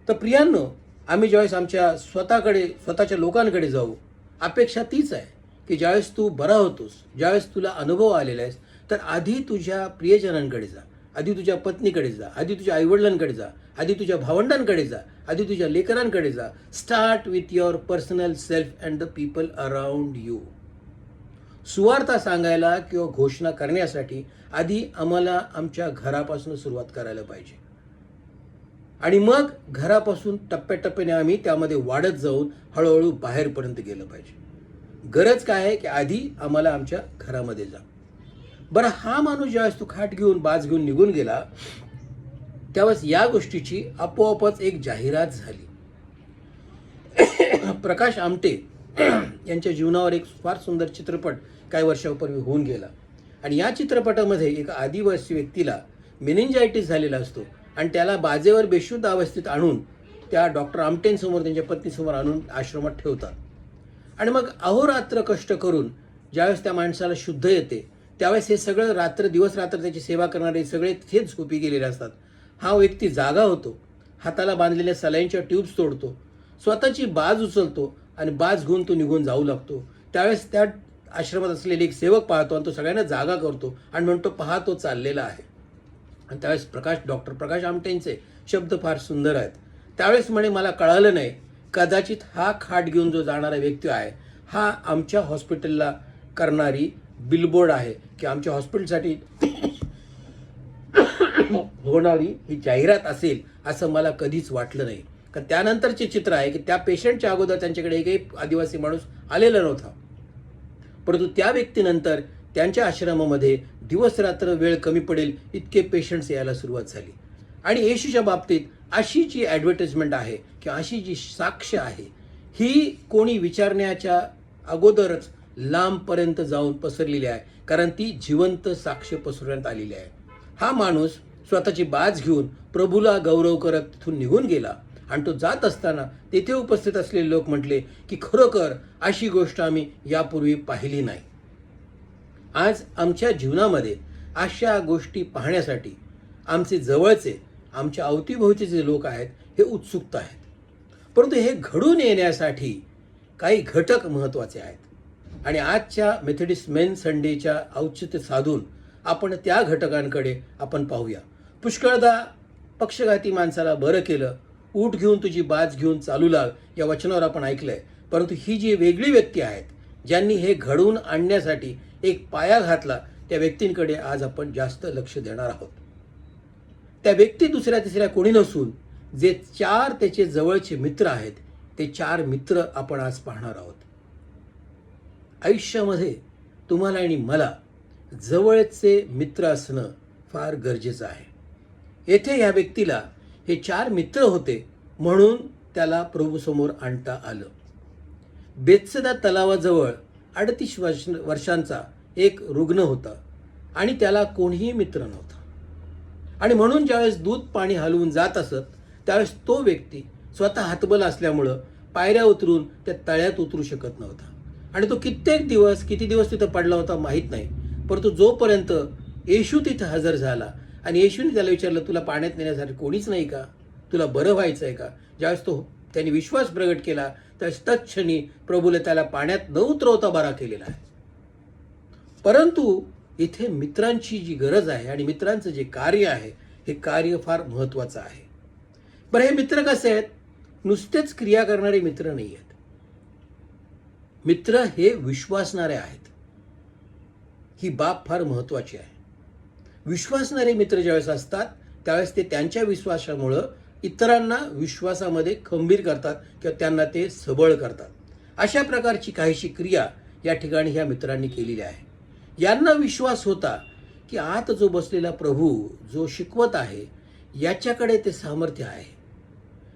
तर प्रियांनो, आम्ही ज्यावेळेस आमच्या स्वतःच्या लोकांकडे जाऊ, अपेक्षा तीच आहे की ज्यावेळेस तू बरा होतोस, ज्यावेळेस तुला अनुभव आलेला आहेस, तर आधी तुझ्या प्रियजनांकडे जा, आधी तुझ्या पत्नीकडे जा, आधी तुझ्या आईवडिलांकडे जा, आधी तुझ्या भावंडांकडे जा, आधी तुझ्या लेकरांकडे जा. Start with your personal self and the people around you. सुवार्ता सांगायला किंवा घोषणा करण्यासाठी आधी आम्हाला आमच्या घरापासून सुरुवात करायला पाहिजे आणि मग घरापासून टप्प्याटप्प्याने आम्ही त्यामध्ये वाढत जाऊन हळूहळू बाहेरपर्यंत गेलं पाहिजे. गरज काय आहे की आधी आम्हाला आमच्या घरामध्ये जा. बरं, हा माणूस ज्यावेळेस तो खाट घेऊन बाज घेऊन निघून गेला त्यावेळेस या गोष्टीची आपोआपच एक जाहिरात झाली. प्रकाश आमटे यांच्या जीवनावर एक फार सुंदर चित्रपट काही वर्षापूर्वी होऊन गेला आणि या चित्रपटामध्ये एका आदिवासी व्यक्तीला मेनिंजायटिस झालेला असतो आणि त्याला बाजेवर बेशुद्ध अवस्थेत आणून त्या डॉक्टर आमटेंसमोर त्यांच्या पत्नीसमोर आणून आश्रमात ठेवतात आणि मग अहोरात्र कष्ट करून ज्यावेळेस त्या माणसाला शुद्ध येते त्यावेळेस हे सगळं दिवस रात्र त्याची सेवा करणारे सगळे तिथेच झोपी गेलेले असतात. हा व्यक्ती जागा होतो, हाताला बांधलेल्या सलाईनच्या ट्यूब्स तोडतो, स्वतःची बाज उचलतो आणि बाज घेऊन तो निघून जाऊ लागतो. त्यावेळेस त्या आश्रमात असलेले एक सेवक पाहतो आणि तो सगळ्यांना जागा करतो आणि म्हणतो पहा तो चाललेला आहे. आणि त्यावेळेस डॉक्टर प्रकाश आमटेंचे शब्द फार सुंदर आहेत. त्यावेळेस म्हणे मला कळालं नाही, कदाचित हा खाट घेऊन जो जाणारा व्यक्ती आहे हा आमच्या हॉस्पिटलला करणारी बिलबोर्ड आहे की आमच्या हॉस्पिटलसाठी होणारी ही जाहिरात असेल असं मला कधीच वाटलं नाही. कारण त्यानंतरचे चित्र आहे की त्या पेशंटच्या अगोदर त्यांच्याकडे एकही आदिवासी माणूस आलेला नव्हता, परंतु त्या व्यक्तीनंतर त्यांच्या आश्रमामध्ये दिवस रात्र वेळ कमी पडेल इतके पेशंट्स यायला सुरुवात झाली. आणि येशूच्या बाबतीत अशी जी ॲडव्हर्टाइजमेंट आहे किंवा अशी जी साक्ष आहे ही कोणी विचारण्याच्या अगोदरच लांबपर्यंत जाऊन पसरलेली आहे, कारण ती जिवंत साक्ष पसरवण्यात आलेली आहे. हा माणूस स्वतःची बाज घेऊन प्रभूला गौरव करत तिथून निघून गेला आणि तो जात असताना तेथे उपस्थित असलेले लोक म्हटले की खरोखर अशी गोष्ट आम्ही यापूर्वी पाहिली नाही. आज आमच्या जीवनामध्ये अशा गोष्टी पाहण्यासाठी आमचे जवळचे, आमच्या अवतीभोवतीचे जे लोक आहेत हे उत्सुकता आहेत. परंतु हे घडून येण्यासाठी काही घटक महत्त्वाचे आहेत आणि आजच्या मेथडिस्ट मेन संडेच्या औचित्य साधून आपण त्या घटकांकडे आपण पाहूया. पुष्कळदा पक्षघाती माणसाला बरं केलं, ऊठ घेऊन तुझी बाज घेऊन चालू लाग या वचनावर आपण ऐकलंय. परंतु ही जी वेगळी व्यक्ती आहेत ज्यांनी हे घडवून आणण्यासाठी एक पाया घातला, त्या व्यक्तींकडे आज आपण जास्त लक्ष देणार आहोत. त्या व्यक्ती दुसऱ्या तिसऱ्या कोणी नसून जे 4 त्याचे जवळचे मित्र आहेत ते 4 मित्र आपण आज पाहणार आहोत. आयुष्यामध्ये तुम्हाला आणि मला जवळचे मित्र असणं फार गरजेचं आहे. येथे ह्या व्यक्तीला हे 4 मित्र होते म्हणून त्याला प्रभूसमोर आणता आलं. बेत्सदा तलावाजवळ 38 वर्षांचा एक रुग्ण होता आणि त्याला कोणीही मित्र नव्हता. आणि म्हणून ज्यावेळेस दूध पाणी हलवून जात असत त्यावेळेस तो व्यक्ती स्वतः हातबल असल्यामुळं पायऱ्या उतरून त्या तळ्यात उतरू शकत नव्हता. आणि तो किती दिवस तिथं पडला होता माहीत नाही. परंतु जोपर्यंत येशू तिथं हजर झाला आणि येशूने त्याला विचारलं, तुला पाण्यात नेण्यासाठी कोणीच नाही का, तुला बरं व्हायचं आहे का, ज्यावेळेस त्याने विश्वास प्रगट केला त्यावेळेस तत्क्षणी प्रभूने त्याला पाण्यात न उतरवता बरा केलेला आहे. परंतु इथे मित्रांची जी गरज आहे आणि मित्रांचं जे कार्य आहे हे कार्य फार महत्त्वाचं आहे. बरं, हे मित्र कसे आहेत? नुसतेच क्रिया करणारे मित्र नाही आहेत. मित्र हे विश्वासणारे आहेत. ही बाब फार महत्त्वाची आहे. विश्वासणारे मित्र ज्यावेळेस असतात त्यावेळेस ते त्यांच्या विश्वासामुळं इतरांना विश्वासामध्ये खंबीर करतात किंवा त्यांना ते सबळ करतात. अशा प्रकारची काहीशी क्रिया या ठिकाणी ह्या मित्रांनी केलेली आहे. यांना विश्वास होता की आत जो बसलेला प्रभू जो शिकवत आहे याच्याकडे ते सामर्थ्य आहे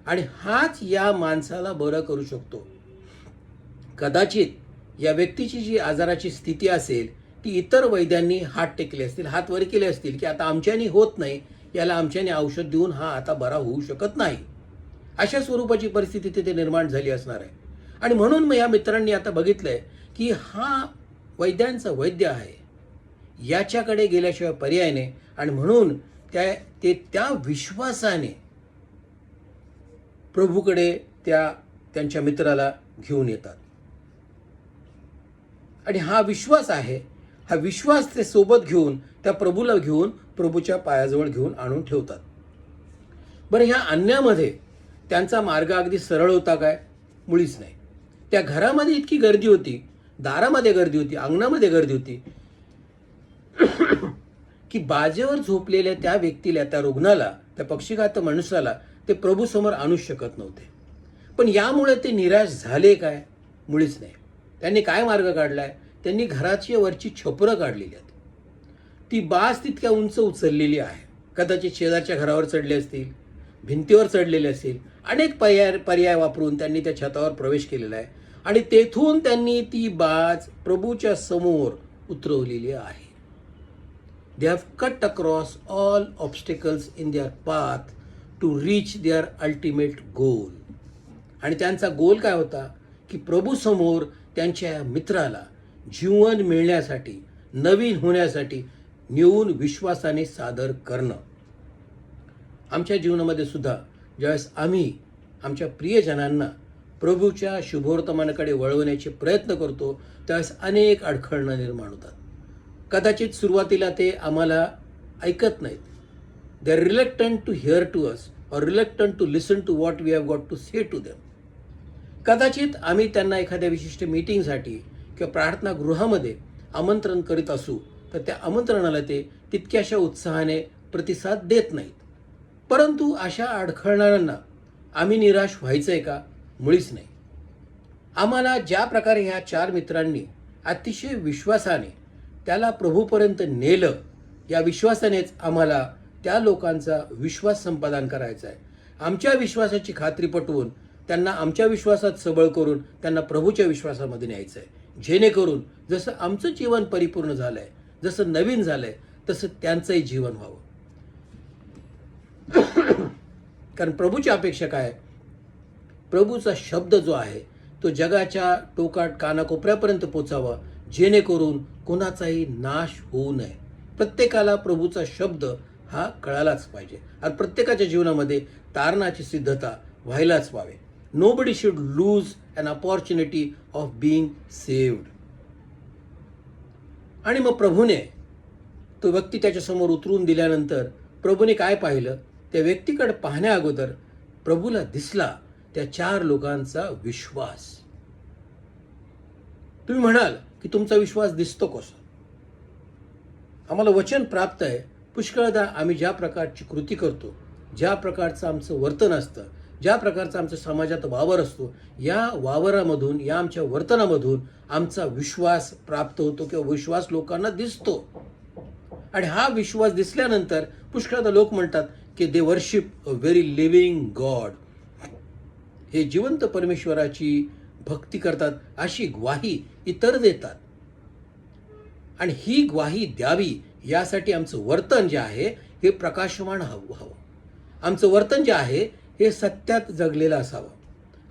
आणि हाच या माणसाला बरं करू शकतो. कदाचित या व्यक्तीची जी आजाराची स्थिती असेल ती इतर वैद्यांनी हात टेकले असतील, हात वर केले असतील की आता आमच्यानी होत नाही, याला आमच्याने औषध देऊन हा आता बरा होऊ शकत नाही, अशा स्वरूपाची परिस्थिती तिथे निर्माण झाली असणार आहे. आणि म्हणून मग या मित्रांनी आता बघितलंय की हा वैद्यांचा वैद्य आहे, याच्याकडे गेल्याशिवाय पर्याय नाही. आणि म्हणून त्या विश्वासाने प्रभूकडे त्यांच्या मित्राला घेऊन येतात. आणि हा विश्वास आहे, हा विश्वास ते सोबत घेऊन त्या प्रभूला घेऊन प्रभूच्या पायाजवळ घेऊन आणून ठेवतात. बरं, ह्या आणण्यामध्ये त्यांचा मार्ग अगदी सरळ होता काय? मुळीच नाही. त्या घरामध्ये इतकी गर्दी होती, दारामध्ये गर्दी होती, अंगणामध्ये गर्दी होती की बाजेवर झोपलेल्या त्या व्यक्तीला, त्या रुग्णाला, त्या पक्षीघात माणसाला ते प्रभूसमोर आणू शकत नव्हते. पण यामुळे ते निराश झाले काय? मुळीच नाही. त्यांनी काय मार्ग काढलाय? त्यांनी घराची वरची छपरं काढलेली आहेत. ती बाज तितक्या उंच उचललेली आहे. कदाचित शेजारच्या घरावर चढले असतील, भिंतीवर चढलेले असतील, अनेक पर्याय वापरून त्यांनी त्या छतावर प्रवेश केलेला आहे आणि तेथून त्यांनी ती बाज प्रभूच्या समोर उतरवलेली आहे. They have cut across all obstacles in their path to reach their ultimate goal. आणि त्यांचा गोल काय होता की प्रभू समोर त्यांच्या मित्राला जीवन मिळण्यासाठी, नवीन होण्यासाठी नेऊन विश्वासाने सादर करणं. आमच्या जीवनामध्ये सुद्धा ज्यावेळेस आम्ही आमच्या प्रियजनांना प्रभूच्या शुभवर्तमानाकडे वळवण्याचे प्रयत्न करतो त्यावेळेस अनेक अडखळणं निर्माण होतात. कदाचित सुरुवातीला ते आम्हाला ऐकत नाहीत. They are reluctant to hear to us or reluctant to listen to what we have got to say to them. कदाचित आम्ही त्यांना एखाद्या विशिष्ट मीटिंगसाठी किंवा प्रार्थनागृहामध्ये आमंत्रण करीत असू तर त्या आमंत्रणाला ते तितक्याशा उत्साहाने प्रतिसाद देत नाहीत. परंतु अशा अडखळणाऱ्यांना आम्ही निराश व्हायचंय का? मुळीच नाही. आम्हाला ज्या प्रकारे ह्या 4 मित्रांनी अतिशय विश्वासाने त्याला प्रभूपर्यंत नेलं, या विश्वासानेच आम्हाला त्या लोकांचा विश्वास संपादन करायचा आहे. आमच्या विश्वासाची खात्री पटवून त्यांना आमच्या विश्वासात सबळ करून त्यांना प्रभूच्या विश्वासामध्ये न्यायचं आहे. जेणेकरून जसं आमचं जीवन परिपूर्ण झालंय, जसं नवीन झालंय, तसं त्यांचंही जीवन व्हावं. कारण प्रभूची अपेक्षा काय आहे? प्रभूचा शब्द जो आहे तो जगाच्या टोकाट कानाकोपऱ्यापर्यंत पोचावा, जेणेकरून कोणाचाही नाश होऊ नये. प्रत्येकाला प्रभूचा शब्द हा कळालाच पाहिजे आणि प्रत्येकाच्या जीवनामध्ये तारणाची सिद्धता व्हायलाच व्हावे. Nobody should lose an opportunity of being saved. आणि मग प्रभूने तो व्यक्ती त्याच्यासमोर उतरून दिल्यानंतर प्रभूने काय पाहिलं? त्या व्यक्तीकडे पाहण्या अगोदर प्रभूला दिसला त्या 4 लोकांचा विश्वास. तुम्ही म्हणाल की तुमचा विश्वास दिसतो कसा? आम्हाला वचन प्राप्त आहे पुष्कळदा आम्ही ज्या प्रकारची कृती करतो, ज्या प्रकारचं आमचं वर्तन असतं, ज्या प्रकारचा आमच्या समाजात वावर असतो, या वावरामधून, या आमच्या वर्तनामधून आमचा विश्वास प्राप्त होतो किंवा विश्वास लोकांना दिसतो. आणि हा विश्वास दिसल्यानंतर पुष्कळदा लोक म्हणतात की they worship a very living God. हे जिवंत परमेश्वराची भक्ती करतात अशी ग्वाही इतर देतात. आणि ही ग्वाही द्यावी यासाठी आमचं वर्तन जे आहे हे प्रकाशमान हवं. आमचं वर्तन जे आहे हे सत्यात जगलेलं असावं.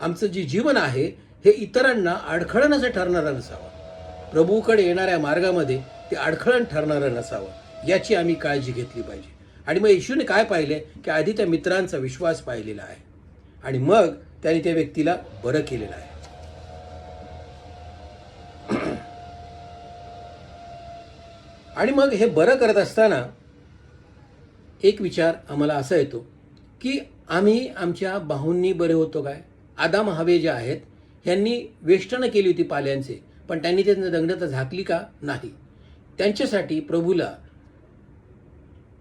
आमचं जे जीवन आहे हे इतरांना अडखळण ठरणारं नसावं. प्रभूकडे येणाऱ्या मार्गामध्ये ते अडखळण ठरणारं नसावं, याची आम्ही काळजी घेतली पाहिजे. आणि मग येशूने काय पाहिले की आधी त्या मित्रांचा विश्वास पाहिलेला आहे आणि मग त्याने त्या व्यक्तीला बरं केलेलं आहे. आणि मग हे बरं करत असताना एक विचार आम्हाला असा येतो की आम्ही आमच्या बाहूंनी बरे होतो काय? आदाम हवे जे आहेत ह्यांनी वेष्टनं केली होती पाल्यांचे, पण त्यांनी त्यांना दंडता झाकली का? नाही. त्यांच्यासाठी प्रभूला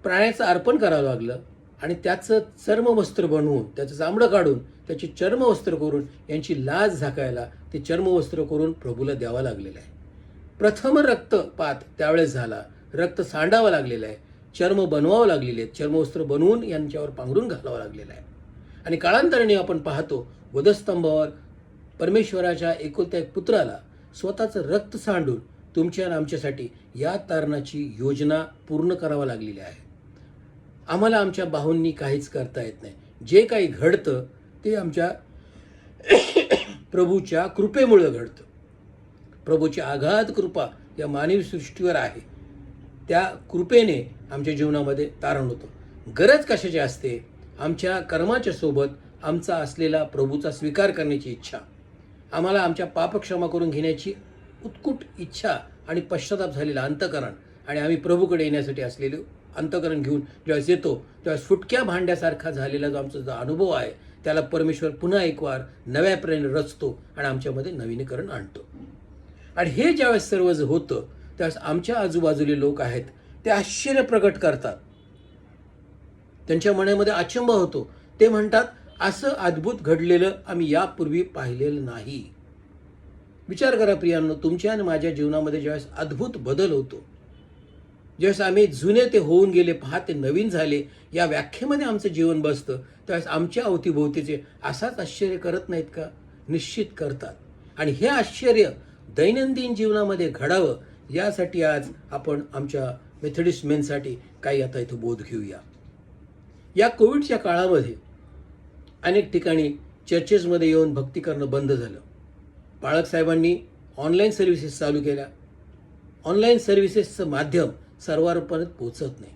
प्राण्याचं अर्पण करावं लागलं आणि त्याचं चर्मवस्त्र बनवून, त्याचं चामडं काढून त्याची चर्मवस्त्र करून यांची लाज झाकायला ते चर्मवस्त्र करून प्रभूला द्यावं लागलेलं आहे. प्रथम रक्तपात त्यावेळेस झाला, रक्त सांडावं लागलेलं आहे, चर्म बनवावं लागलेले आहेत, चर्मवस्त्र बनवून यांच्यावर पांघरून घालावं लागलेलं आहे. आणि काळांतराने आपण पाहतो वधस्तंभावर परमेश्वराच्या एकुलत्या एक पुत्राला स्वतःचं रक्त सांडून तुमच्या आणि आमच्यासाठी या तारणाची योजना पूर्ण करावं लागलेली आहे. आम्हाला आमच्या बाहूंनी काहीच करता येत नाही. जे काही घडतं ते आमच्या प्रभूच्या कृपेमुळं घडतं. प्रभूची आघात कृपा या मानवी सृष्टीवर आहे. त्या कृपेने आमच्या जीवनामध्ये तारण होतं. गरज कशाची असते? आमच्या कर्माच्या सोबत आमचा असलेला प्रभूचा स्वीकार करण्याची इच्छा, आम्हाला आमच्या पाप क्षमा करून घेण्याची उत्कट इच्छा आणि पश्चाताप झालेला अंतःकरण, आणि आम्ही प्रभूकडे येण्यासाठी असलेले अंतःकरण घेऊन ज्यावेळेस येतो त्यावेळेस फुटक्या भांड्यासारखा झालेला जो आमचा जो अनुभव आहे त्याला परमेश्वर पुन्हा एक वार नव्या प्रेरणे रचतो आणि आमच्यामध्ये नवीनीकरण आणतो. आणि हे ज्यावेळेस सर्व जे होतं त्यावेळेस आमच्या आजूबाजूले लोक आहेत ते आश्चर्य प्रकट करतात. त्यांच्या मनामध्ये अचंब होतो. ते म्हणतात असं अद्भुत घडलेलं आम्ही यापूर्वी पाहिलेलं नाही. विचार करा प्रियांनो, तुमच्या आणि माझ्या जीवनामध्ये ज्यावेळेस अद्भुत बदल होतो, ज्यावेळेस आम्ही जुने ते होऊन गेले पहा ते नवीन झाले या व्याख्येमध्ये आमचं जीवन बसतं, त्यावेळेस आमच्या अवतीभोवतीचे असाच आश्चर्य करत नाहीत का? निश्चित करतात. आणि हे आश्चर्य दैनंदिन जीवनामध्ये घडावं यासाठी आज आपण आमच्या मेथडिस्ट मेनसाठी काही आता इथं बोध घेऊया. या कोविडच्या काळामध्ये अनेक ठिकाणी चर्चेसमध्ये येऊन भक्ती करणं बंद झालं. बाळक साहेबांनी ऑनलाईन सर्व्हिसेस चालू केल्या. ऑनलाईन सर्व्हिसेसचं माध्यम सर्वांपर्यंत पोचत नाही.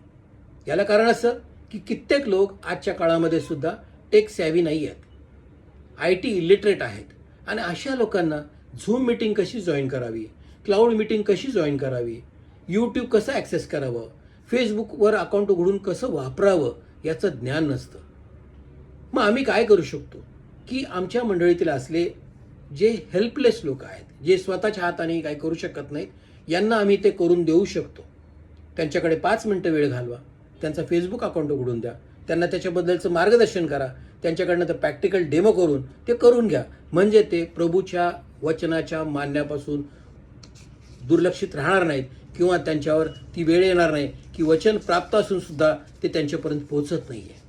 याला कारण असं की कित्येक लोक आजच्या काळामध्ये सुद्धा टेक सॅव्ही नाही आहेत, IT इलिटरेट आहेत. आणि अशा लोकांना झूम मीटिंग कशी जॉईन करावी, क्लाउड मीटिंग कशी जॉईन करावी, यूट्यूब कसं ॲक्सेस करावं, फेसबुकवर अकाउंट उघडून कसं वापरावं याचं ज्ञान नसतं. मग आम्ही काय करू शकतो की आमच्या मंडळीतील असले जे हेल्पलेस लोक आहेत, जे स्वतःच्या हाताने काही करू शकत नाहीत, यांना आम्ही ते करून देऊ शकतो. त्यांच्याकडे 5 मिनटं वेळ घालवा, त्यांचा फेसबुक अकाउंट उघडून द्या, त्यांना त्याच्याबद्दलचं मार्गदर्शन करा, त्यांच्याकडनं ते प्रॅक्टिकल डेमो करून ते करून घ्या. म्हणजे ते प्रभूच्या वचनाच्या मानण्यापासून दुर्लक्षित राहणार नाहीत किंवा त्यांच्यावर ती वेळ येणार नाही की वचन प्राप्त असून सुद्धा ते त्यांच्यापर्यंत पोहोचत नाही आहे.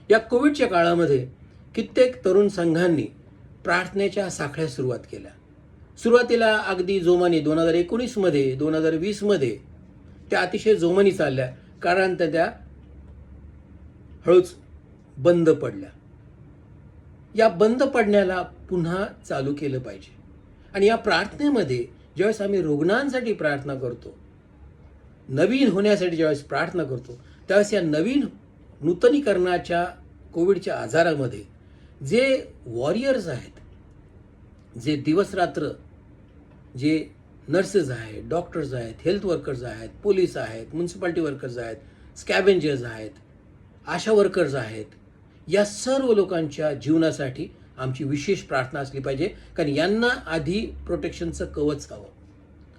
या कोविडच्या काळामध्ये कित्येक तरुण संघांनी प्रार्थनेच्या साखळ्या सुरुवात केल्या. सुरुवातीला अगदी जोमाने 2019मध्ये 2020मध्ये त्या अतिशय जोमाने चालल्या, कारण त्या हळूच बंद पडल्या. या बंद पडण्याला पुन्हा चालू केलं पाहिजे. आणि या प्रार्थनेमध्ये ज्यावेळेस आम्ही रुग्णांसाठी प्रार्थना करतो, नवीन होण्यासाठी ज्यावेळेस प्रार्थना करतो, त्यावेळेस या नवीन नूतनीकरणाच्या कोविडच्या आजारामध्ये जे वॉरियर्स आहेत, जे दिवसरात्र जे नर्सेस आहेत, डॉक्टर्स आहेत, हेल्थ वर्कर्स आहेत, पोलीस आहेत, म्युन्सिपाल्टी वर्कर्स आहेत, स्कॅव्हेंजर्स आहेत, आशा वर्कर्स आहेत, या सर्व लोकांच्या जीवनासाठी आमची विशेष प्रार्थना असली पाहिजे. कारण यांना आधी प्रोटेक्शनचं कवच हवं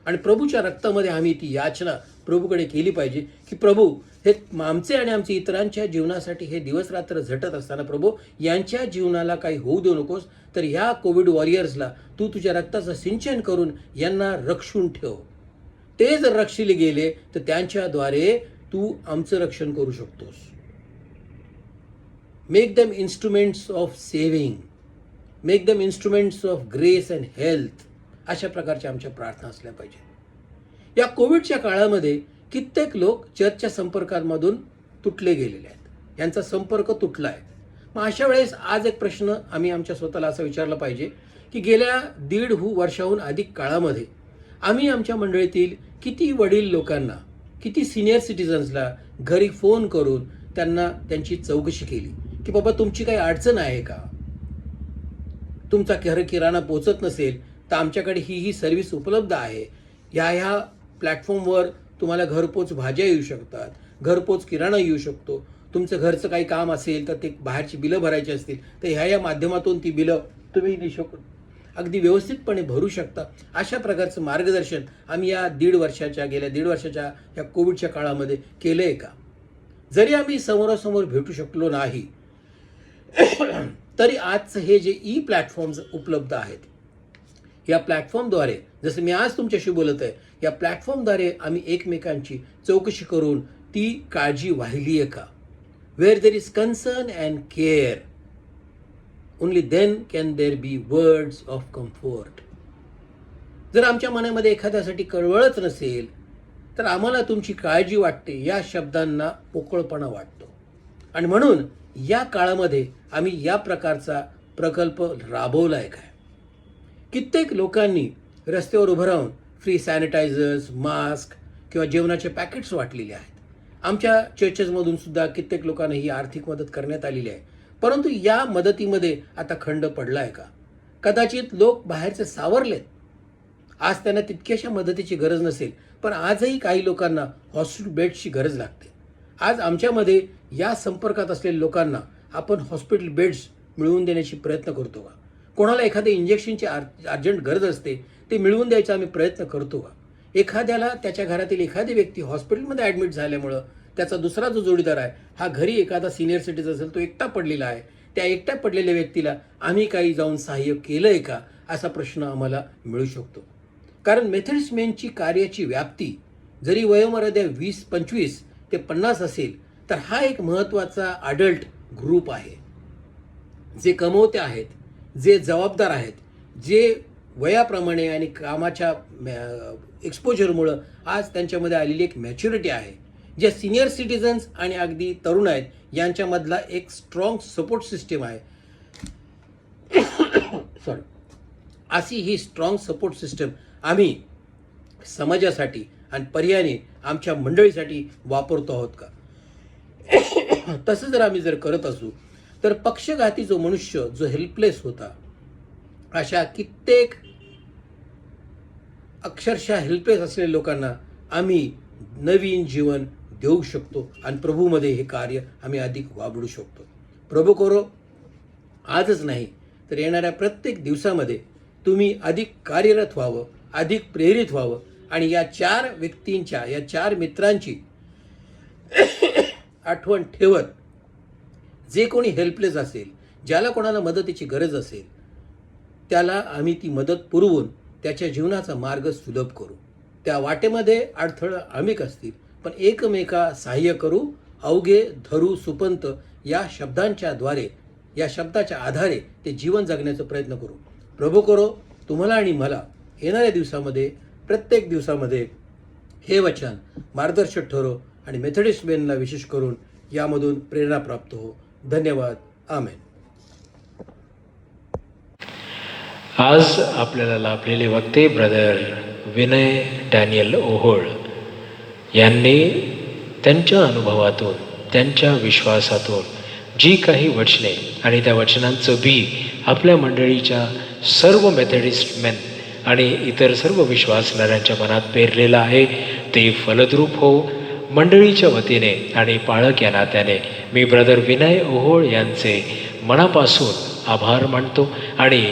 आणि प्रभूच्या रक्तामध्ये आम्ही ती याचना प्रभूकडे केली पाहिजे की प्रभू, हे आमचे आणि आमच्या इतरांच्या जीवनासाठी हे दिवसरात्र झटत असताना प्रभू यांच्या जीवनाला काही होऊ देऊ नकोस, तर ह्या कोविड वॉरियर्सला तू तुझ्या रक्ताचं सिंचन करून यांना रक्षून ठेव. ते जर रक्षिले गेले तर त्यांच्याद्वारे तू आमचं रक्षण करू शकतोस. Make them instruments of saving, make them instruments of grace and health. अशा प्रकारच्या आमच्या प्रार्थना असल्या पाहिजे. या कोविडच्या काळामध्ये कित्येक लोक चर्चच्या संपर्कांमधून तुटले गेलेले आहेत, यांचा संपर्क तुटला आहे. मग अशा वेळेस आज एक प्रश्न आम्ही आमच्या स्वतःला असा विचारला पाहिजे की गेल्या 1.5 वर्षाहून अधिक काळामध्ये आम्ही आमच्या मंडळीतील किती वडील लोकांना, किती सिनियर सिटीजन्सला घरी फोन करून त्यांना त्यांची चौकशी केली की बाबा तुमची काही अडचण आहे का, तुमचा घर किराणा पोचत नसेल तर आमच्याकडे ही सर्व्हिस उपलब्ध आहे, ह्या प्लॅटफॉर्मवर तुम्हाला घरपोच भाज्या येऊ शकतात, घरपोच किराणा येऊ शकतो, तुमचं घरचं काही काम असेल तर ते बाहेरची बिलं भरायची असतील तर ह्या माध्यमातून ती बिलं तुम्ही अगदी व्यवस्थितपणे भरू शकता. अशा प्रकारचं मार्गदर्शन आम्ही या गेल्या दीड वर्षाच्या या कोविडच्या काळामध्ये केलं आहे का? जरी आम्ही समोरासमोर भेटू शकलो नाही तरी आजचं हे जे ई प्लॅटफॉर्म्स उपलब्ध आहेत, या प्लॅटफॉर्मद्वारे, जसं मी आज तुमच्याशी बोलत आहे, या प्लॅटफॉर्मद्वारे आम्ही एकमेकांची चौकशी करून ती काळजी वाहिली आहे का? Where there is concern and care, only then can there be words of comfort. जर आमच्या मनामध्ये एखाद्यासाठी कळवळच नसेल तर आम्हाला तुमची काळजी वाटते या शब्दांना पोकळपणा वाटतो. आणि म्हणून या काळामध्ये आम्ही या प्रकारचा प्रकल्प राबवला आहे. काय कित्येक लोकांनी रस्त्यावर उभं राहून फ्री सॅनिटायझर्स, मास्क किंवा जेवणाचे पॅकेट्स वाटलेले आहेत. आमच्या चर्चेसमधून सुद्धा कित्येक लोकांना ही आर्थिक मदत करण्यात आलेली आहे. परंतु या मदतीमध्ये आता खंड पडला आहे का? कदाचित लोक बाहेरचे सावरलेत. आज त्यांना तितक्याशा मदतीची गरज नसेल, पण आजही काही लोकांना हॉस्पिटल बेड्सची गरज लागते. आज आमच्यामध्ये या संपर्कात असलेल्या लोकांना आपण हॉस्पिटल बेड्स मिळवून देण्याची प्रयत्न करतो का? कोणाला एखाद्या इंजेक्शनची अर्जंट गरज असते ते मिळवून द्यायचा आम्ही प्रयत्न करतो का? एखाद्याला त्याच्या घरातील एखादी व्यक्ती हॉस्पिटलमध्ये ॲडमिट झाल्यामुळं त्याचा दुसरा जो जोडीदार आहे हा घरी एखादा सिनियर सिटीजन असेल, तो एकटा पडलेला आहे, त्या एकट्या पडलेल्या व्यक्तीला आम्ही काही जाऊन सहाय्य केलं आहे का, असा प्रश्न आम्हाला मिळू शकतो. कारण मेथडिस्ट मेनची कार्याची व्याप्ती जरी वयोमर्यादा 25 ते 50 असेल तर हा एक महत्त्वाचा अडल्ट ग्रुप आहे. जे कमवते आहेत, जे जबाबदार आहेत, जे वयाप्रमाणे आणि कामाच्या एक्सपोजरमुळं आज त्यांच्यामध्ये आलेली एक मॅच्युरिटी आहे. जे सिनियर सिटीजन्स आणि अगदी तरुण आहेत यांच्यामधला एक स्ट्रॉंग सपोर्ट सिस्टीम आहे. अशी ही स्ट्रॉंग सपोर्ट सिस्टम आम्ही समाजासाठी आणि पर्यायाने आमच्या मंडळीसाठी वापरतो आहोत का? तसं जर आम्ही करत असू तर पक्षघाती जो मनुष्य जो हेल्पलेस होता, अशा कित्येक अक्षरशः हेल्पलेस असलेल्या लोकांना आम्ही नवीन जीवन देऊ शकतो आणि प्रभूमध्ये हे कार्य आम्ही अधिक वाढवू शकतो. प्रभू करो, आजच नाही तर येणाऱ्या प्रत्येक दिवसामध्ये तुम्ही अधिक कार्यरत व्हावं अधिक प्रेरित व्हावं आणि या 4 व्यक्तींच्या, या 4 मित्रांची आठवण ठेवत जे कोणी हेल्पलेस असेल, ज्याला कोणाला मदतीची गरज असेल, त्याला आम्ही ती मदत पुरवून त्याच्या जीवनाचा मार्ग सुलभ करू. त्या वाटेमध्ये अडथळं अनेक असतील, पण एकमेका सहाय्य करू. अवघे धरू सुपंत या शब्दांच्या द्वारे, या शब्दाच्या आधारे ते जीवन जगण्याचा प्रयत्न करू. प्रभू करो तुम्हाला आणि मला येणाऱ्या दिवसामध्ये, प्रत्येक दिवसामध्ये हे वचन मार्गदर्शक ठरो आणि मेथडिस्ट बेनला विशेष करून यामधून प्रेरणा प्राप्त हो. धन्यवाद. आमेन. आज आपल्याला लाभलेले वक्ते ब्रदर विनय डॅनियल ओहोळ यांनी त्यांच्या अनुभवातून, त्यांच्या विश्वासातून जी काही वचने आणि त्या वचनांचं बी आपल्या मंडळीच्या सर्व मेथडिस्ट मेन आणि इतर सर्व विश्वासणाऱ्यांच्या मनात पेरलेलं आहे, ते फलद्रूप हो. मंडळीच्या वतीने आणि पाळक या नात्याने मी ब्रदर विनय ओहोळ यांचे मनापासून आभार मानतो आणि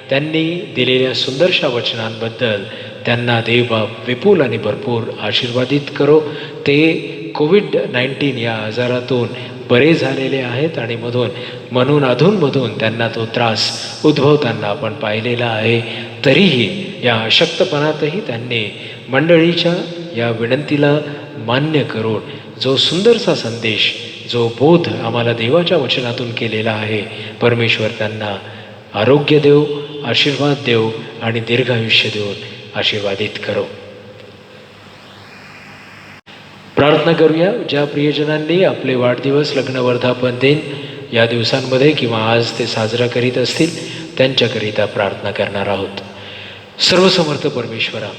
त्यांनी दिलेल्या सुंदरशा वचनांबद्दल त्यांना देवबाप विपुल आणि भरपूर आशीर्वादित करो. ते कोविड-19 या आजारातून बरे झालेले आहेत आणि म्हणून अधूनमधून त्यांना तो त्रास उद्भवताना आपण पाहिलेला आहे. तरीही या अशक्तपणातही त्यांनी मंडळीच्या या विनंतीला मान्य करून जो सुंदरसा संदेश, जो बोध आम्हाला देवाच्या वचनातून केलेला आहे, परमेश्वर त्यांना आरोग्य देव, आशीर्वाद देव आणि दीर्घायुष्य देऊन आशीर्वादित करो. प्रार्थना करूया. ज्या प्रियजनांनी आपले वाढदिवस, लग्न, वर्धापन दिन या दिवसांमध्ये किंवा आज ते साजरा करीत असतील, त्यांच्याकरिता प्रार्थना करणार आहोत. सर्वसमर्थ परमेश्वरा,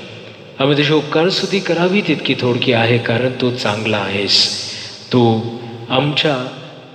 आम्ही तुझी उपकार स्तुती करावी तितकी थोडकी आहे, कारण तू चांगला आहेस. तू आमच्या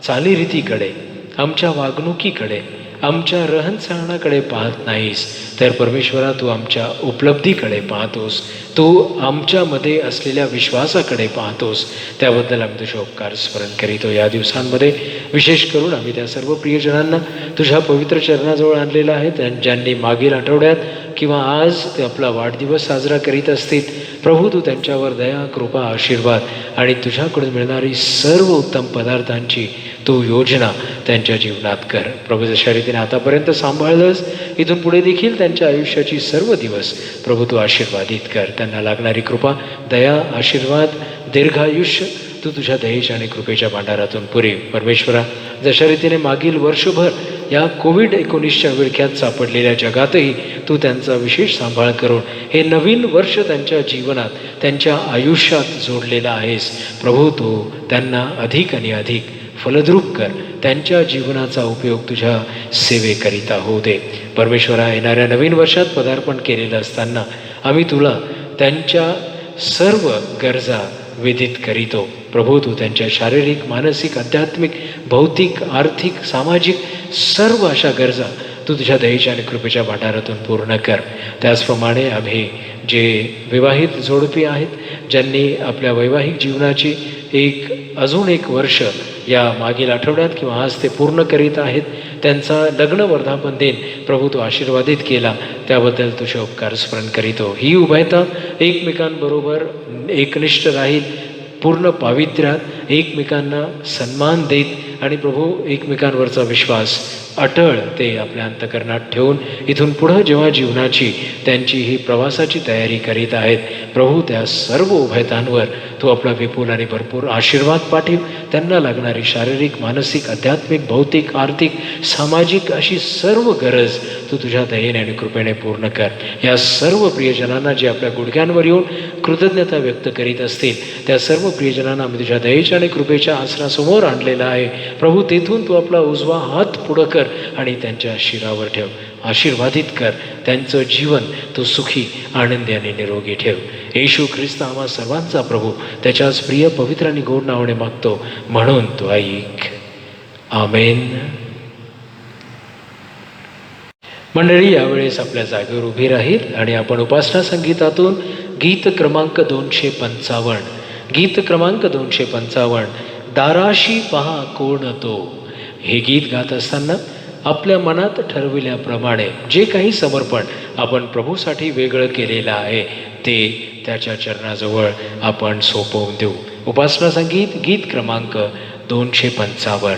चालीरीतीकडे, आमच्या वागणुकीकडे, आमच्या रहनसहनाकडे पाहत नाहीस, तर परमेश्वरा तू आमच्या उपलब्धीकडे पाहतोस, तू आमच्यामध्ये असलेल्या विश्वासाकडे पाहतोस. त्याबद्दल आम्ही तुझे उपकार स्मरण करीतो. या दिवसांमध्ये विशेष करून आम्ही त्या सर्व प्रियजनांना तुझ्या पवित्र चरणाजवळ आणलेलं आहे, ज्यांनी मागील आठवड्यात किंवा आज ते आपला वाढदिवस साजरा करीत असतील. प्रभू तू त्यांच्यावर दया, कृपा, आशीर्वाद आणि तुझ्याकडून मिळणारी सर्व उत्तम पदार्थांची तू योजना त्यांच्या जीवनात कर. प्रभू जशा रीतीने आतापर्यंत सांभाळलंस, इथून पुढे देखील त्यांच्या आयुष्याची सर्व दिवस प्रभू तू आशीर्वादित कर. त्यांना लागणारी कृपा, दया, आशीर्वाद, दीर्घायुष्य तू तुझ्या दयेच्या आणि कृपेच्या भांडारातून पुरे. परमेश्वरा, जशा रीतीने मागील वर्षभर या कोविड-19च्या विळख्यात सापडलेल्या जगातही तू त्यांचा विशेष सांभाळ करून हे नवीन वर्ष त्यांच्या जीवनात, त्यांच्या आयुष्यात जोडलेलं आहेस. प्रभू तू त्यांना अधिक आणि अधिक फलद्रूप कर. त्यांच्या जीवनाचा उपयोग तुझ्या सेवेकरिता होऊ दे. परमेश्वरा, येणाऱ्या नवीन वर्षात पदार्पण केलेलं असताना आम्ही तुला त्यांच्या सर्व गरजा वेदित करीतो. प्रभू तू त्यांच्या शारीरिक, मानसिक, आध्यात्मिक, भौतिक, आर्थिक, सामाजिक सर्व अशा गरजा तू तुझ्या दयेच्या आणि कृपेच्या भांडारातून पूर्ण कर. त्याचप्रमाणे आम्ही जे विवाहित जोडपी आहेत, ज्यांनी आपल्या वैवाहिक जीवनाची अजून एक वर्ष या मागील आठवड्यात किंवा आज ते पूर्ण करीत आहेत, त्यांचा लग्न, वर्धापन दिन प्रभू तू आशीर्वादित केला, त्याबद्दल तुझे उपकार स्मरण करीतो. ही उभयता एकमेकांबरोबर एकनिष्ठ राहील, पूर्ण पावित्र्यात एकमेकांना सन्मान देत आणि प्रभू एकमेकांवरचा विश्वास अटळ ते आपल्या अंतःकरणात ठेवून इथून पुढं जेव्हा जीवनाची त्यांची ही प्रवासाची तयारी करीत आहेत, प्रभू त्या सर्व उभयतांवर तू आपला विपुल आणि भरपूर आशीर्वाद पाठव. त्यांना लागणारी शारीरिक, मानसिक, आध्यात्मिक, भौतिक, आर्थिक, सामाजिक अशी सर्व गरज तू तुझ्या दयेने आणि कृपेने पूर्ण कर. या सर्व प्रियजनांना जे आपल्या गुडघ्यांवर येऊन कृतज्ञता व्यक्त करीत असतील, त्या सर्व प्रियजनांना आम्ही तुझ्या दयेच्या आणि कृपेच्या आसनासमोर आणलेला आहे. प्रभू तेथून तू आपला उजवा हात पुढं कर आणि त्यांच्या शिरावर ठेव, आशीर्वादित कर. त्यांचं जीवन तू सुखी, आनंदी आणि निरोगी ठेव. येशू ख्रिस्त आम्हा सर्वांचा प्रभू त्याच्याच प्रिय, पवित्र आणि गोड नावाने मागतो, म्हणून तू ऐक. आमेन. मंडळी, यावेळेस आपल्या जागेवर उभी राहील आणि आपण उपासना संगीतातून गीत क्रमांक 255, गीत क्रमांक 255, दाराशी पहा कोण तो, हे गीत गात असताना आपल्या मनात ठरविल्याप्रमाणे जे काही समर्पण आपण प्रभूसाठी वेगळं केलेलं आहे ते त्याच्या चरणाजवळ आपण सोपवून देऊ. उपासना संगीत गीत क्रमांक 255.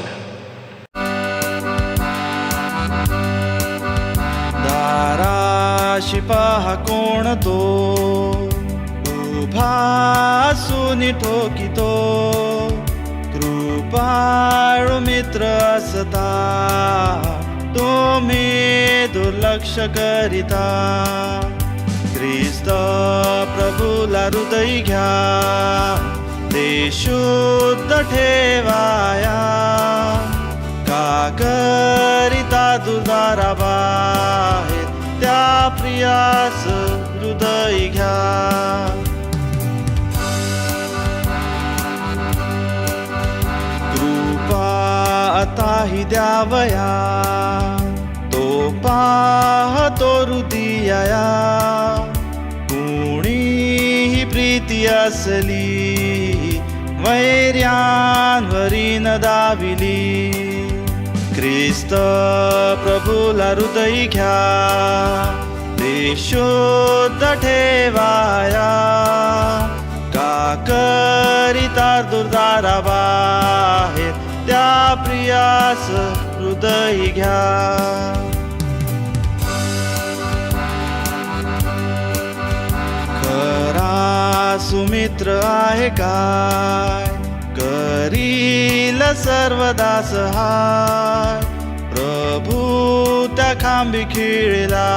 दाराशी पहा कोण तो उभा असून ठोकितो, कृपाळू मित्र असता तुम्ही दुर्लक्ष करिता. ख्रिस्त प्रभूला हृदय घ्या, ते शुद्ध ठेवाया, का करिता दुर्दारा बाहेर त्या प्रियास हृदय घ्या. कृपा आताही द्यावया, तो पाहतो हृदया, कुणीही प्रीती असली वैर्यांवरी न दाविली. ख्रिस्त प्रभूला हृदय घ्या, ते शुद्ध ठेवाया, का करिता दुर्दारा बाहेर त्या प्रियास हृदय घ्या. खरा सुमित्र आहे काय, करील सर्वदा सहाय. प्रभू त्या खांबी खिळला,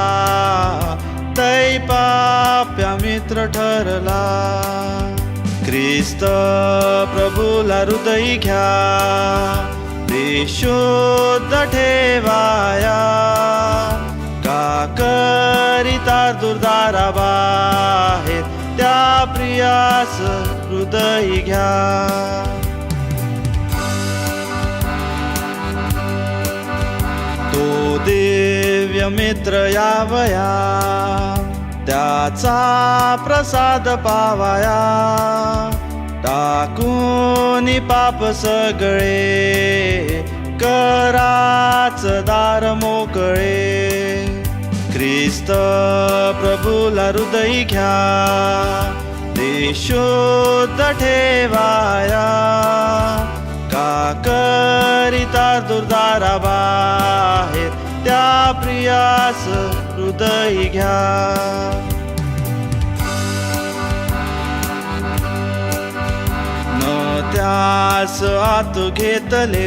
तै पाप्या मित्र ठरला. ख्रिस्त प्रभूला हृदय घ्या, ते शुद्ध ठेवाया, का करिता दुर्दारा बाहेर त्या प्रियास हृदय घ्या. तो दिव्य मित्र यावया, त्याचा प्रसाद पावाया, टाकून पाप सगळे कराच दार मोकळे. ख्रिस्त प्रभूला हृदय घ्या, ते शुद्ध ठेवाया, का करिता दुर्दारा बाहेर त्या प्रियास हृदय घ्या. न त्यास आत घेतले,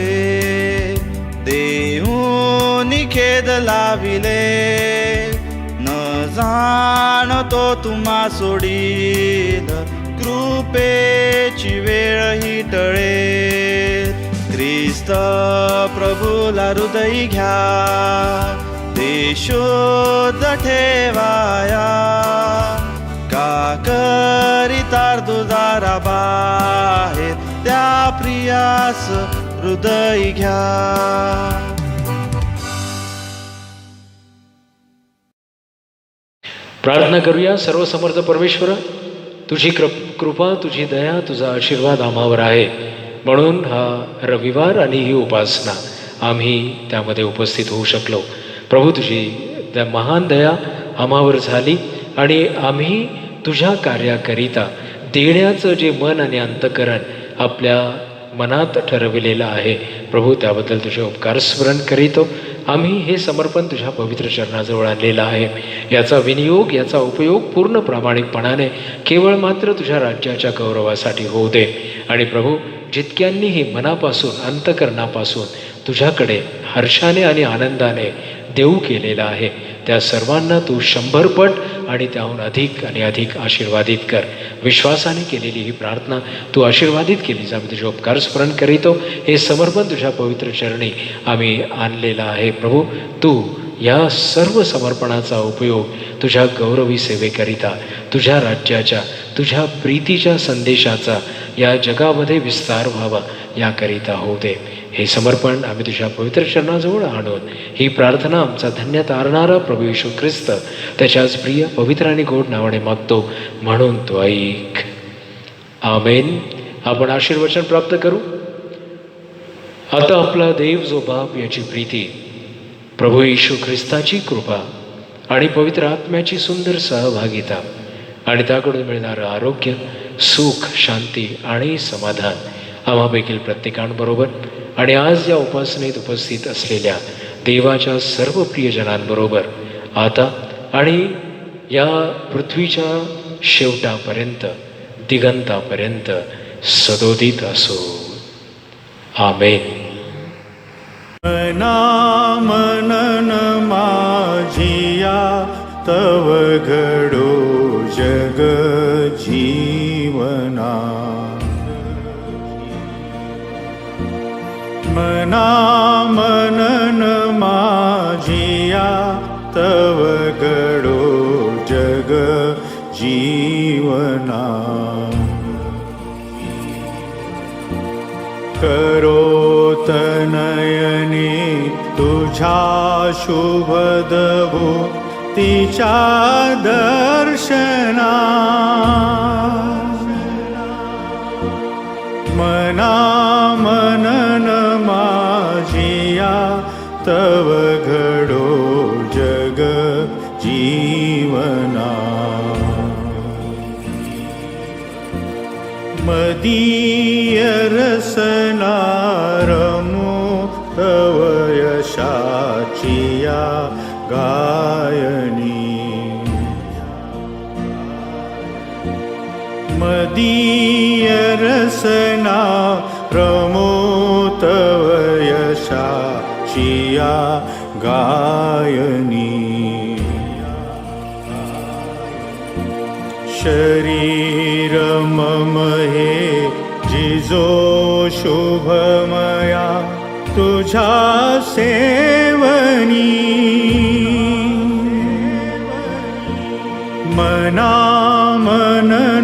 देऊन खेद लाविले, न जाणतो तुम्हा सोडील, कृपेची वेळ ही टळे. ख्रिस्त प्रभूला हृदय घ्या, ते शुद्ध ठेवाया, का करिता दुर्दारा बाहेर त्या प्रियास हृदय घ्या. प्रार्थना करूया. सर्वसमर्थ परमेश्वर, तुझी कृपा, तुझी दया, तुझा आशीर्वाद आम्हावर आहे, म्हणून हा रविवार आणि ही उपासना आम्ही त्यामध्ये उपस्थित होऊ शकलो. प्रभू, तुझी महान दया आम्हावर झाली आणि आम्ही तुझ्या कार्याकरिता देण्याचं जे मन आणि अंतःकरण आपल्या मनात ठरविलेलं आहे प्रभू, त्याबद्दल तुझे उपकार स्मरण करीतो. आम्ही हे समर्पण तुझ्या पवित्र चरणाजवळ आणलेलं आहे. याचा विनियोग, याचा उपयोग पूर्ण प्रामाणिकपणाने केवळ मात्र तुझ्या राज्याच्या गौरवासाठी होऊ दे. आणि प्रभू, जितक्यांनीही मनापासून, अंतःकरणापासून तुझ्याकडे हर्षाने आणि आनंदाने देऊ केलेला आहे, त्या सर्वांना तू 100 पट आणि त्याहून अधिक आणि अधिक आशीर्वादित कर. विश्वासाने केलेली ही प्रार्थना तू आशीर्वादित केलीस. आम्ही तुझे उपकार स्मरण करीतो. हे समर्पण तुझ्या पवित्र चरणी आम्ही आणलेलं आहे. प्रभू, तू या सर्व समर्पणाचा उपयोग तुझ्या गौरवी सेवेकरिता, तुझ्या राज्याच्या, तुझ्या प्रीतीच्या संदेशाचा या जगामध्ये विस्तार व्हावा याकरिता होऊ दे. हे समर्पण आम्ही तुझ्या पवित्र चरणाजवळ आणून ही प्रार्थना आमचा धन्य तारणारा प्रभू येशू ख्रिस्त त्याच्याच प्रिय, पवित्र आणि गोड नावाने मागतो, म्हणून तो ऐक. आमेन. आपण आशीर्वचन प्राप्त करू. आता आपला देव जो बाप याची प्रीती प्रभू येशू ख्रिस्ताची कृपा आणि पवित्र आत्म्याची सुंदर सहभागिता आणि त्याकडून मिळणारं आरोग्य, सुख, शांती आणि समाधान आम्हापैकी प्रत्येकांबरोबर आणि आज या उपासनेत उपस्थित असलेल्या देवाच्या सर्व प्रियजनांबरोबर आता आणि या पृथ्वीच्या शेवटापर्यंत, दिगंतापर्यंत सदोदित असो. आमेन. मनन माझिया तव घडो जग जीवना. मनन माझिया तव घडो जग जीवना. करोत नयने तुझा शुभदभो तिच्या दर्शना. मनन माझिया तव घडो जग जीवना. मदीय रसना रमो तव यशाचिया गायनी. मदीय रसना रमो तव यशाचिया गायनी. शरीर मम हे जिजो शुभमया तुझा सेवनी. मनन